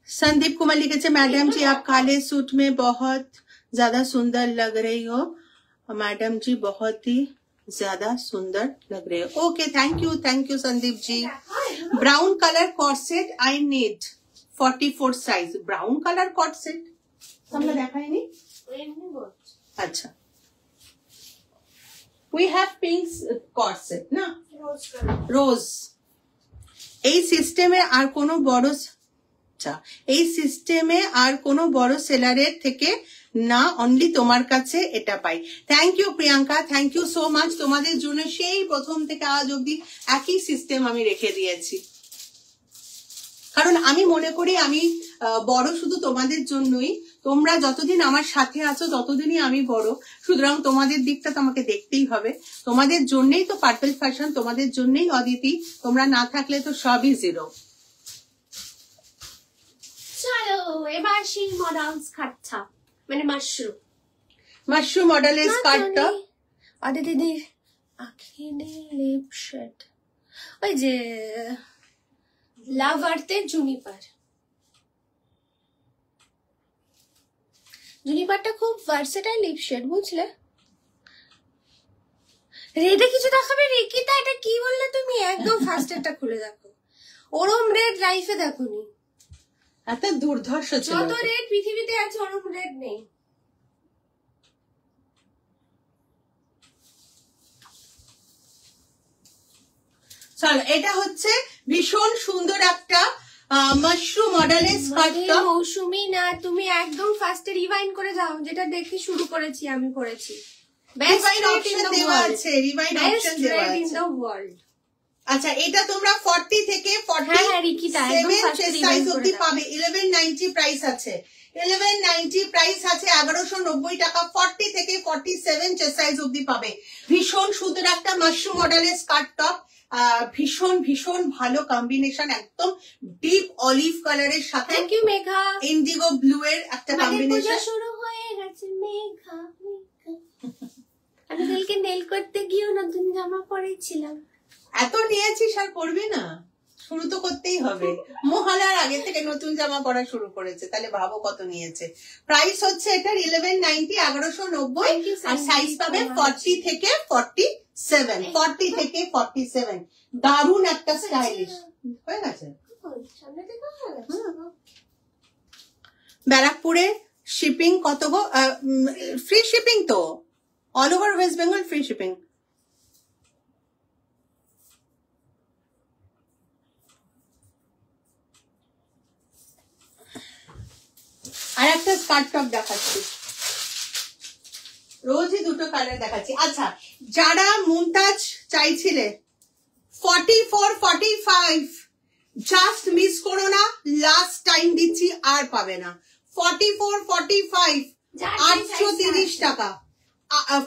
संदीप कुमार लिखे मैडम जी आप काले सूट में बहुत ज्यादा सुंदर लग रही हो, मैडम जी बहुत ही ज्यादा सुंदर लग रहे हो। Okay thank you Sandeep ji. Brown colour cord set I need 44 size. Brown colour cord set তোমরা দেখাইনি? আচ্ছা, we have pink cord set না, রোজ। এই সিস্টেমে আর কোনো বড়, এই সিস্টেমে আর কোনো বড় সেলারের থেকে না, অনলি তোমার কাছে এটা পাই। Thank you Priyanka, thank you so much. তোমাদের জন্য সেই প্রথম থেকে আজ অব্দি একই সিস্টেম আমি রেখে দিয়েছি, কারণ আমি মনে করি আমি বড় শুধু তোমাদের জন্যই। তোমরা যতদিন আমার সাথে আছো ততদিনই আমি বড়, সুতরাং তোমাদের দিকটা তো আমাকে দেখতেই হবে। তোমাদের জন্যই তো পার্পল ফ্যাশন, তোমাদের জন্যই অদিতি। তোমরা না থাকলে তো সবই জিরো। চলো এবার সেই মডেল স্কার্টটা, মানে মাশরুম মডেলের স্কার্টটা। আরে দিদি আখিনে লিপ শেড, ওই যে লাভ আর্থে জুনিপারটা খুব ভার্সেটাইল লিপ শেড, বুঝলে? রেডে কিছু দেখাবে রিকিতা? এটা কি বললে তুমি? একদম ফার্স্টেরটা খুলে দেখো, ওরম রেড লাইফে দেখোনি। এত দুর্ধর্ষ ছিল। যত রেড পৃথিবীতে আছে ওরম রেড নেই। চলো, এটা হচ্ছে ভীষণ সুন্দর একটা মাশরুম মডেলের স্কার্টটা। মৌসুমি না, তুমি একদম ফার্স্টে রিভাইন্ড করে যাও, যেটা দেখে শুরু করেছি আমি করেছি। রিভাইন্ড অপশন দেওয়া আছে, রিভাইন্ড অপশন দেওয়া আছে। আচ্ছা, এটা তোমরা 40 থেকে 47 সাইজ অবধি পাবে। 1190 প্রাইস আছে, 1190 প্রাইস আছে, 1190 টাকা। 40 থেকে 47 সাইজ অবধি পাবে। ভীষণ সুন্দর একটা মাশরুম মডেলের স্কার্ট টপ, ভীষণ ভীষণ ভালো কম্বিনেশন, একদম ডিপ অলিভ কালারের সাথে thank you Megha, indigo blue এর একটা কম্বিনেশন। শুরু হয়ে গেছে মেঘা। আমি কালকে নেল করতে গিয়েও নতুন জামা পরেছিলাম। এত নিয়েছিস আর পরবি না? শুরু তো করতেই হবে। মহালয়ার আগে থেকে নতুন জামা পরা শুরু করেছে, তাহলে ভাবো কত নিয়েছে। প্রাইস হচ্ছে এটার 1190, 1190, আর সাইজ পাবে 40 থেকে 47, 40 থেকে 47। দারুণ একটা স্টাইলিশ হয়ে গেছে। ব্যারাকপুরে শিপিং কত গো? ফ্রি শিপিং তো, all over West Bengal free shipping. আর একটা স্কার্ট টপ দেখাচ্ছি, রোজই দুটো কালার দেখাচ্ছি। আচ্ছা, যারা মুমতাজ চাইছিলে 44, 45 জাস্ট মিস করো না, লাস্ট টাইম দিচ্ছি, আর পাবে না। 44, 45 830 টাকা।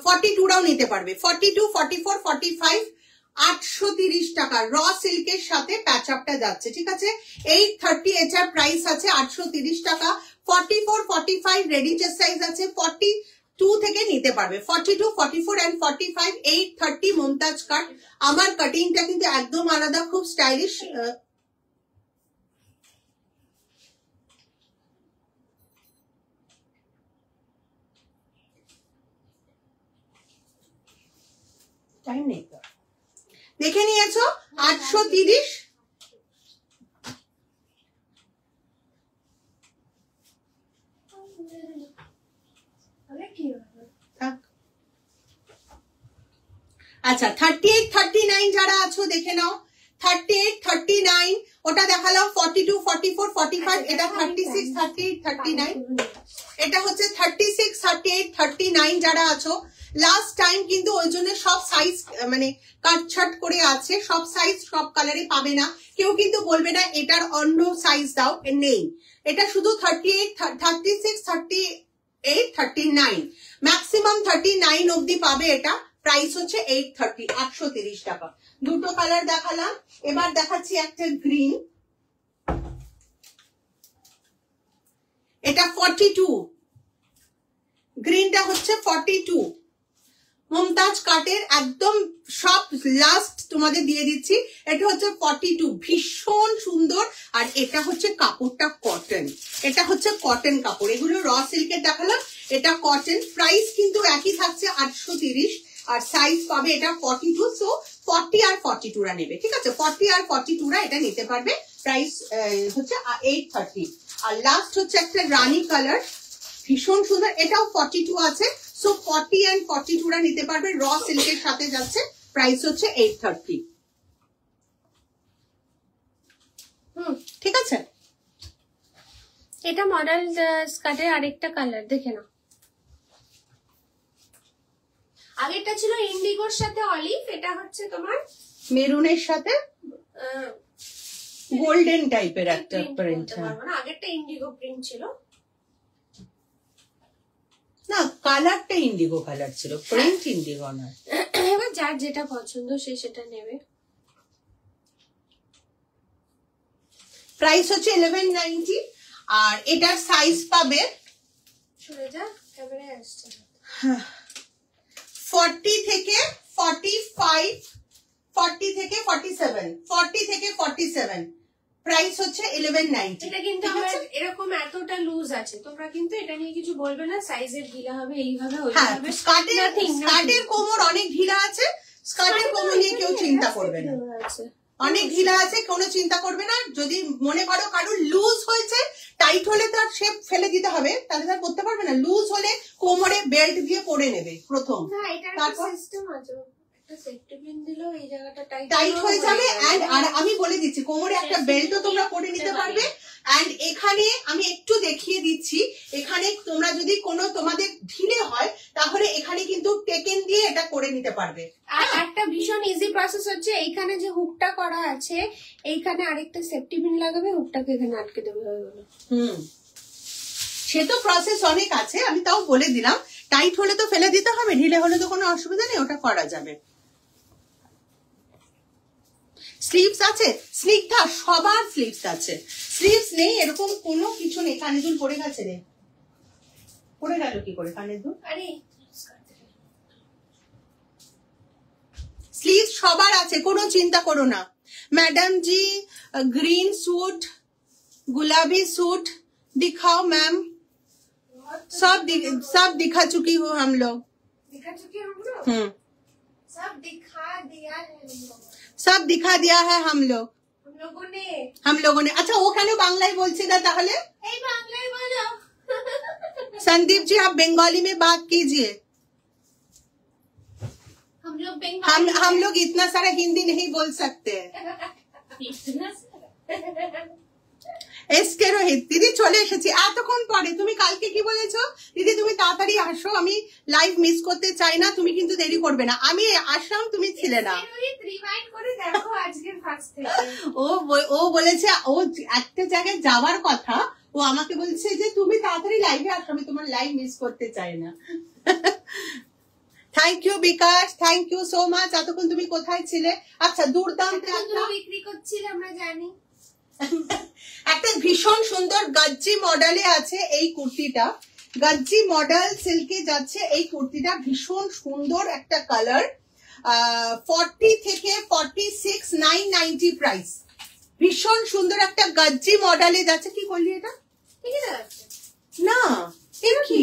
42টাও নিতে পারবে, 42, 44, 45 830 টাকা র সিল্কের সাথে প্যাচ আপটা যাচ্ছে, ঠিক আছে। 830 এটার প্রাইস আছে 830 টাকা। 44 45 রেডি চেস্ট সাইজ আছে, 42 থেকে নিতে পারবে, 42 44 এন্ড 45 830 মুমতাজ কাট। আমার কাটিংটা কিন্তু একদম আলাদা, খুব স্টাইলিশ। টাইম নেই তো, দেখে নিয়েছো 830। আচ্ছা 38 39 যারা আছো দেখে নাও, 38 39 ওটা দেখালাম, 42 44 45 এটা 36 38 39, এটা হচ্ছে 36 38 39 যারা আছো। লাস্ট টাইম কিন্তু ওই জন্য সব সাইজ মানে কাটছাট করে আছে, সব সাইজ সব কালারে পাবে না, কেউ কিন্তু বলবে না এটার অন্য সাইজ দাও, নেই। এটা শুধু 38 36 38 39 ম্যাক্সিমাম 39 অবধি পাবে। এটা প্রাইস হচ্ছে 830 830 টাকা। দুটো কালার দেখালাম, এবার দেখাচ্ছি একটা গ্রিন, এটা 42, গ্রিনটা হচ্ছে 42 মুমতাজ কাটের, একদম সব লাস্ট তোমাদের দিয়ে দিচ্ছি। এটা হচ্ছে 42, ভীষণ সুন্দর। আর এটা হচ্ছে কাপড়টা কটন, এটা হচ্ছে কটন কাপড়, এগুলো র সিল্কের দেখালাম, এটা কটন। প্রাইস কিন্তু একই থাকছে 830, আর সাইজ পাবে এটা 42, সো 40 আর 42 রা নেবে, ঠিক আছে। 40 আর 42 রা এটা নিতে পারবে, প্রাইস হচ্ছে 830। আর লাস্ট হচ্ছে একটা রানী কালার, ভীষণ সুন্দর, এটাও 42 আছে, সো 40 এন্ড 42 রা নিতে পারবে, র সিল্কের সাথে যাচ্ছে, প্রাইস হচ্ছে 830। ঠিক আছে। এটা মডেল স্কার্টের আরেকটা কালার দেখে নাও। আগেরটা ছিল ইন্ডিগোর সাথে অলিভ, এটা হচ্ছে তোমার মেরুনের সাথে গোল্ডেন টাইপের একটা প্রিন্ট। আগেরটা ইন্ডিগো প্রিন্ট ছিল না, কালারটা ইন্ডিগো কালার ছিল, প্রিন্ট ইন্ডিগো না। এবার যার যেটা পছন্দ সে সেটা নেবে। প্রাইস হচ্ছে 1190, আর এটার সাইজ পাবে, সরে যা ক্যামেরায় আসছে, 40 থেকে 45, 40 থেকে 47, 40 থেকে 47, প্রাইস হচ্ছে 1190। এটা কিন্তু আমার এরকম এতটা লুজ আছে, তোমরা কিন্তু এটা নিয়ে কিছু বলবে না, সাইজের ঢিলা হবে এইভাবে ওইভাবে। স্কার্টের কোমর অনেক ঢিলা আছে, স্কার্টের কোমর নিয়ে কেউ চিন্তা করবে না, অনেক ঢিলা আছে, কোনো চিন্তা করবে না। যদি মনে করো কারোর লুজ হয়েছে, টাইট হলে তার শেপ ফেলে দিতে হবে, তাহলে তার করতে পারবে না। লুজ হলে কোমরে বেল্ট দিয়ে পরে নেবে প্রথম, তারপর টাইট হয়ে যাবে। আর আমি বলে দিচ্ছি, কোমরে একটা বেল্টও তোমরা পরে নিতে পারবে। এন্ড এখানে আমি একটু দেখিয়ে দিচ্ছি, এখানে তোমরা যদি কোনো তোমাদের ঢিলে হয়, তাহলে এখানে কিন্তু টেকেন দিয়ে এটা করে নিতে পারবে। আর একটা ভীষণ ইজি প্রসেস হচ্ছে, এইখানে যে হুকটা করা আছে, এইখানে আরেকটা সেফটি পিন লাগাবে, হুকটাকে এখানে আটকে দেবে, হয়ে গেল। সে তো প্রসেস অনেক আছে, আমি তাও বলে দিলাম। টাইট হলে তো ফেলে দিতে হবে, ঢিলে হলে তো কোনো অসুবিধা নেই, ওটা করা যাবে। স্লিভস আছে, স্নিগ্ধা সবার স্লিভস আছে, স্লিভস নেই এরকম কোনো কিছু নেই। কানে দুল পড়ে গেছে রে, পড়ে গেল কি করে কানে দুল? আরে স্লিভস সবার আছে, কোনো চিন্তা করো না। मैडम जी ग्रीन सूट गुलाबी सूट दिखाओ मैम, सब दिखा चुकी हूँ हम लोग, सब दिखा दिया है, सब दिखा दिया है हम लोगों ने। अच्छा वो कहने बांग्लाई बोलছে না তাহলে? এই বাংলায় বলো। संदीप जी आप बंगाली में बात कीजिए, हम लोग इतना सारा हिंदी नहीं बोल सकते। এসকে রোহিত দিদি চলে এসেছি এতক্ষণ পরে। তুমি কালকে কি বলেছো দিদি? তুমি তাড়াতাড়ি আসো, আমি লাইভ মিস করতে চাই না, তুমি কিন্তু দেরি করবে না। আমি আসলাম, তুমি ছিলে না। ও বলেছে ও একটা জায়গায় যাওয়ার কথা, ও আমাকে বলছে যে তুমি তাড়াতাড়ি লাইভে আসো, আমি তোমার লাইভ মিস করতে চাই না। Thank you Bikash, thank you so much. এতক্ষণ তুমি কোথায় ছিলে? আচ্ছা, দুর্দান্ত বিক্রি করছিলে আমরা জানি। একটা ভীষণ সুন্দর গজ্জি মডেলে আছে এই কুর্তিটা, গজ্জি মডেল সিল্কে যাচ্ছে এই কুর্তিটা, ভীষণ সুন্দর একটা কালার। 40 থেকে 46, 990 প্রাইস। ভীষণ সুন্দর একটা গজ্জি মডেলে যাচ্ছে। কি করলি এটা? না এর কি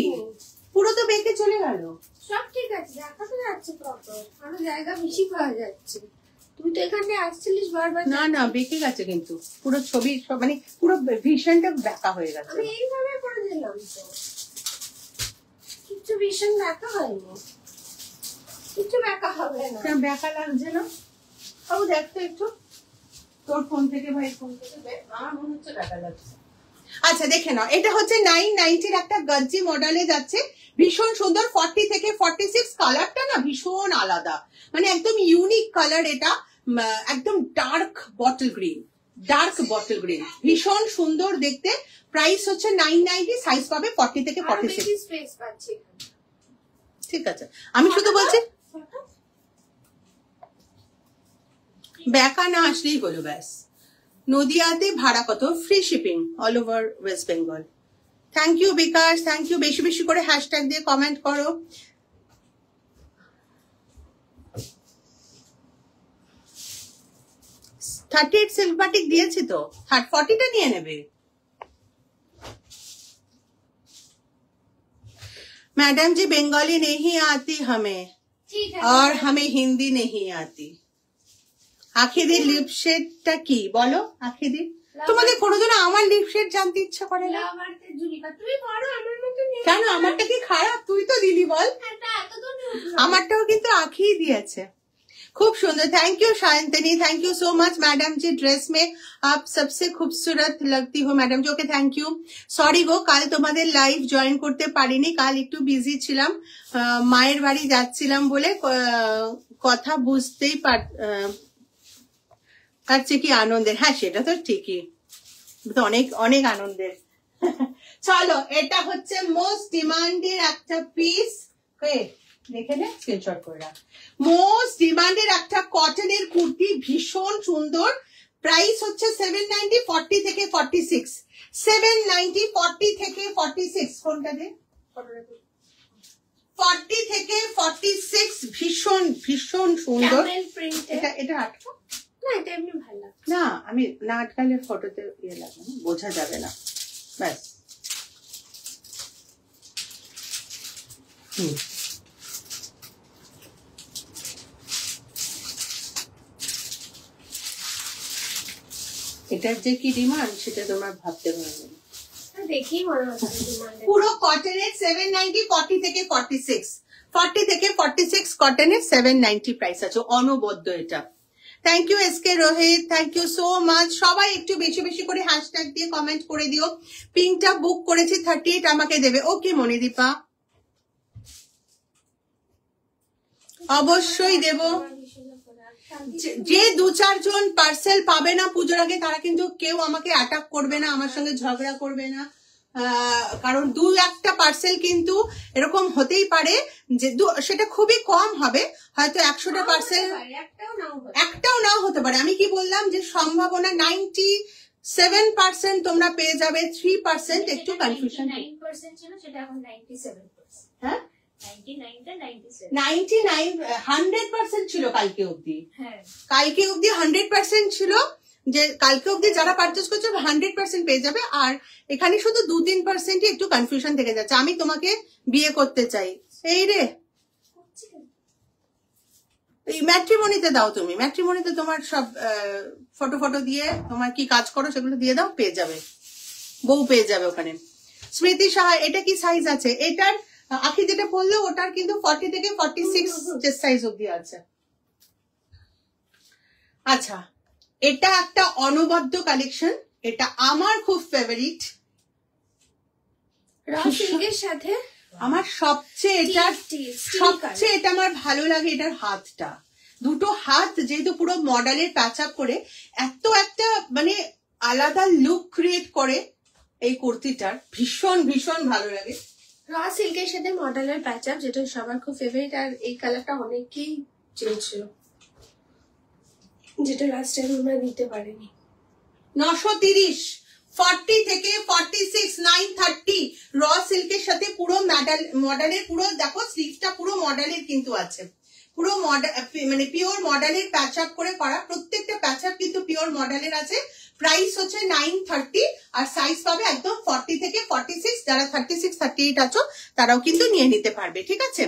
পুরো তো বেঁকে চলে গেল। সব ঠিক আছে, দেখা তো যাচ্ছে প্রপার, আরো জায়গা বেশি পাওয়া যাচ্ছে। তুই তো এখানে আসছিলিস বারবার। না না বেঁকে গেছে কিন্তু পুরো ছবি, মানে পুরো ভীষণটা বেঁকা হয়ে গেছে। আমি এইভাবে করে দিলাম তো, কিছু ভীষণ বেঁকা হয়নি, কিছু বেঁকা হবে না। বেঁকা লাগছে না? বাবু দেখ তো একটু তোর ফোন থেকে, ভাই ফোন থেকে, আমার মনে হচ্ছে বেঁকা লাগছে। আচ্ছা দেখে নাও, এটা হচ্ছে 990 একটা গজ্জি মডেলে যাচ্ছে, ভীষণ সুন্দর। 40 থেকে 46, কালারটা না ভীষণ আলাদা, মানে একদম ইউনিক কালার এটা, একদম dark bottle green, dark bottle green, ভীষণ সুন্দর দেখতে। প্রাইস হচ্ছে 990, সাইজ পাবে 40 থেকে 46। ঠিক আছে, আমি শুধু বলছি বেঁকা না আসলেই হলো ব্যাস। নদিয়াতে ভাড়া কত? Free shipping all over West Bengal. Thank you Bikash, thank you. বেশি বেশি করে হ্যাশট্যাগ দিয়ে কমেন্ট করো। থার্টি 38 সিল্ক বাটিক দিয়েছি তো, 40টা নিয়ে নেবে। मैडम जी बंगाली नहीं आती हमें, और हमें हिंदी नहीं आती। আখিদির লিপশেডটা কি বলো? আখিদির, তোমাদের কোনোদিন আমার লিপশেড জানতে ইচ্ছা করে না? কেন, আমারটা কি খারাপ? তুই তো দিলি বল। আমারটাও কিন্তু আখি দিয়েছে, খুব সুন্দর। Thank you Shayantani, thank you so much. Madam ji dress में आप सबसे खूबसूरत लगती हो madam ji. Okay thank you. Sorry গো, কাল তোমাদের লাইভ জয়েন করতে পারিনি, কাল একটু বিজি ছিলাম, মায়ের বাড়ি যাচ্ছিলাম বলে কথা বুঝতেই পারছি কি আনন্দের। হ্যাঁ সেটা তো ঠিকই, অনেক অনেক আনন্দের। চলো, এটা হচ্ছে মোস্ট ডিমান্ডের একটা পিস, দেখে নে, স্ক্রিনশট করে রাখ। মোস্ট ডিমান্ডের একটা কটনের কুর্তি, ভীষণ সুন্দর। প্রাইস হচ্ছে 790, 40 থেকে 46, 790, 40 থেকে 46। কোনটা দে? 40 থেকে 46, ভীষণ ভীষণ সুন্দর। এটা আটকা না, এটা এমনি ভালো লাগে না, আমি না আটকালে ফটোতে ইয়ে লাগবে না, বোঝা যাবে না, ব্যাস। এটার যে কি ডিমান্ড সেটা তোমার ভাবতে পারবে না। দেখি পুরো কটনের 790, 40 থেকে 46, 40 থেকে 46 কটনের 790 প্রাইস আছে, অনবদ্য এটা। Thank you SK Rohit, thank you so much. সবাই একটু বেশি বেশি করে হ্যাশট্যাগ দিয়ে কমেন্ট করে দিও। পিঙ্কটা বুক করেছি, 38 আমাকে দেবে। ওকে মনিদীপা, অবশ্যই দেব। যে 2-4 জন পার্সেল পাবে না পুজোর আগে, তারা কিন্তু কেউ আমাকে অ্যাটাক করবে না, আমার সঙ্গে ঝগড়া করবে না, কারণ 2-1টা পার্সেল কিন্তু এরকম হতেই পারে যে সেটা খুবই কম হবে, হয়তো 100টা পার্সেল একটাও নাও হতে পারে। আমি কি বললাম যে সম্ভাবনা 97% তোমরা পেয়ে যাবে, 3% একটু কনফিউশন। 9% ছিল, সেটা এখন 97%। হ্যাঁ 100% ছিল কালকে অবধি। কালকে অবধি 100% ছিল, যে কালকে অবধি যারা পারচেজ করছে 100% পেয়ে যাবে। আর এখানে শুধু 2-3% একটু কনফিউশন থেকে যাচ্ছে। আমি তোমাকে বিয়ে করতে চাই, এই রে, এই ম্যাট্রিমনিতে দাও তুমি, ম্যাট্রিমনিতে তোমার সব ফটো দিয়ে তোমার কি কাজ করো সেগুলো দিয়ে দাও, পেয়ে যাবে, বউ পেয়ে যাবে ওখানে। স্মৃতি সাহা, এটা কি সাইজ আছে? এটার আখি যেটা বললো ওটার কিন্তু 40 থেকে 46 যে সাইজ অবধি আছে। আচ্ছা, এটা একটা অনবদ্য কালেকশন, এটা আমার খুব ফেভারিট। সিল্কের সাথে আমার সবচেয়ে এটা আমার ভালো লাগে, এটার হাতটা, দুটো হাত যেহেতু পুরো মডেলের প্যাচ আপ করে এত একটা মানে আলাদা লুক ক্রিয়েট করে এই কুর্তিটার, ভীষণ ভীষণ ভালো লাগে। র সিল্কের সাথে মডেলের প্যাচ আপ, যেটা সবার খুব ফেভারিট, আর এই কালারটা অনেকেই চেয়েছিল, যেটা লাস্ট টাইম আমরা নিতে পারিনি। 930, 40 থেকে 46, 930 র সিল্কের সাথে পুরো মডেলের পুরো দেখো স্লিভটা পুরো মডেলের কিন্তু আছে, পুরো মানে পিওর মডেলের প্যাচ আপ করে করা, প্রত্যেকটা প্যাচ আপ কিন্তু পিওর মডেলের আছে। প্রাইস হচ্ছে 930 আর সাইজ পাবে একদম 40 থেকে 46, যারা 36, 38 আছো তারাও কিন্তু নিয়ে নিতে পারবে, ঠিক আছে।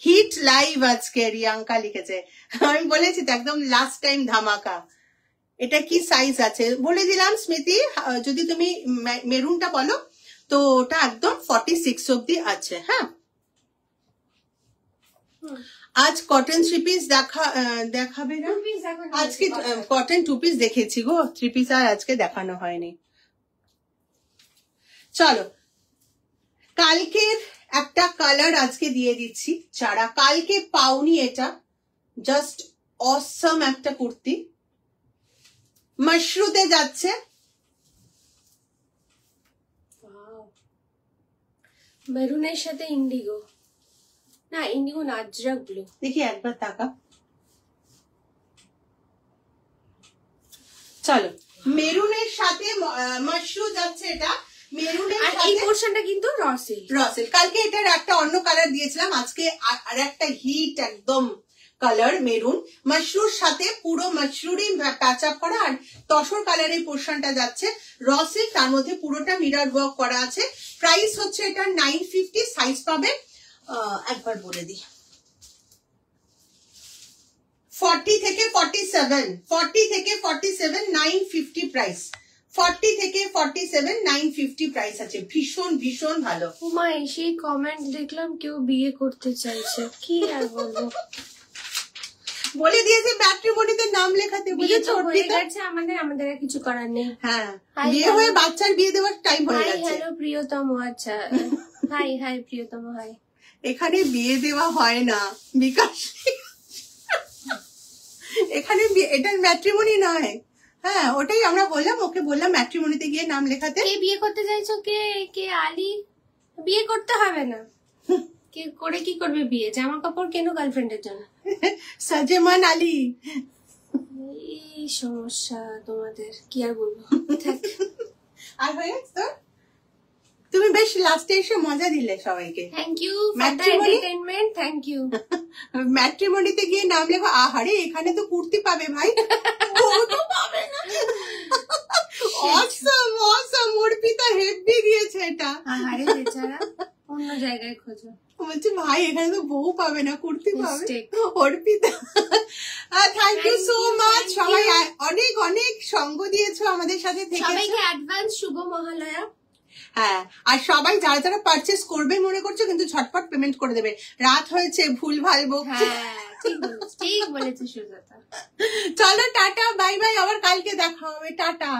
হিট লাইভ আজকে রিয়াঙ্কা লিখেছে, আমি বলেছি তো একদম লাস্ট টাইম ধামাকা। এটা কি সাইজ আছে বলে দিলাম স্মৃতি, যদি তুমি মেরুনটা বলো তো ওটা একদম 46 অব্দি আছে। হ্যাঁ, আজ কটন থ্রি পিস দেখাবে না, আজকে কটন টু পিস দেখেছি গো, থ্রি পিস আর আজকে দেখানো হয়নি। চলো কালকের একটা কালার আজকে দিয়ে দিচ্ছি, যারা কালকে পাওনি, এটা জাস্ট অসম একটা কুর্তি, মাশরুতে যাচ্ছে, মেরুনের সাথে ইন্ডিগো, না ইন্ডিগো না আজরাক ব্লু, দেখি একবার তাকা। চলো মেরুনের সাথে মাশরু যাচ্ছে, এটা মেরুনের আর এই সাথে পোরশনটা কিন্তু রসিল। কালকে এটার একটা অন্য কালার দিয়েছিলাম, আজকে আর একটা হিট একদম কালার মেরুন, মাশরুর সাথে পুরো মাশরুরই প্যাচ আপ করা, আর তসর কালারের পোর্শনটা যাচ্ছে রসিল, তার মধ্যে পুরোটা মিরর ওয়ার্ক করা আছে। প্রাইস হচ্ছে এটা 950, সাইজ পাবে একবার বলে দিই 40 থেকে 47, 40 থেকে 47, 950 প্রাইস, 40 থেকে 47, 950 প্রাইস আছে। ভীষণ ভীষণ ভালো। উমা সেই কমেন্ট দেখলাম কেউ বিয়ে করতে চাইছে, কি আর বলবো, বলে দিয়েছে ম্যাট্রিমনিতে নাম লেখাতে, বিয়ে তো হয়ে গেছে আমাদের, আমাদের আর কিছু করার নেই। হ্যাঁ, বিয়ে হয়ে বাচ্চার বিয়ে দেওয়ার টাইম হয়ে হাই গেছে। হ্যালো প্রিয়তম, আচ্ছা হাই হাই প্রিয়তম হাই। এখানে বিয়ে দেওয়া হয় না বিকাশ, এখানে এটা ম্যাট্রিমনি নয়। হ্যাঁ, ওটাই আমরা বললাম, ওকে বললাম ম্যাট্রিমনিতে গিয়ে নাম লেখাতে। কে বিয়ে করতে চাইছো, কে কে আলী? বিয়ে করতে হবে না, কে করে কি করবে বিয়ে, জামা কাপড় কেন গার্লফ্রেন্ডের জন্য। সাজেমান আলী, এই সমস্যা তোমাদের, কি আর বলবো। আর হয়ে তো তুমি বেশ লাস্টে এসে মজা দিলে সবাইকে। Thank you for the entertainment, thank you. ম্যাট্রিমনিতে গিয়ে নাম লেখো, আহারে এখানে তো কুর্তি পাবে ভাই, বউ তো পাবে না। অসম অসম, অর্পিতা হেভি দিয়েছে এটা। আহারে বেচারা, অন্য জায়গায় খোঁজো। বলছি ভাই এখানে তো বউ পাবে না, কুর্তি পাবে। Mistake. Arpita thank you so much, thank সবাই you. অনেক অনেক সঙ্গ দিয়েছো আমাদের সাথে থেকে। সবাইকে অ্যাডভান্স শুভ মহালয়া। হ্যাঁ, আর সবাই যারা যারা পারচেস করবে মনে করছো কিন্তু ঝটপট পেমেন্ট করে দেবে, রাত হয়েছে, ভুল ভাল বকছি। হ্যাঁ ঠিক বলেছে সুজাতা। চলো টাটা বাই বাই, আবার কালকে দেখা হবে, টাটা।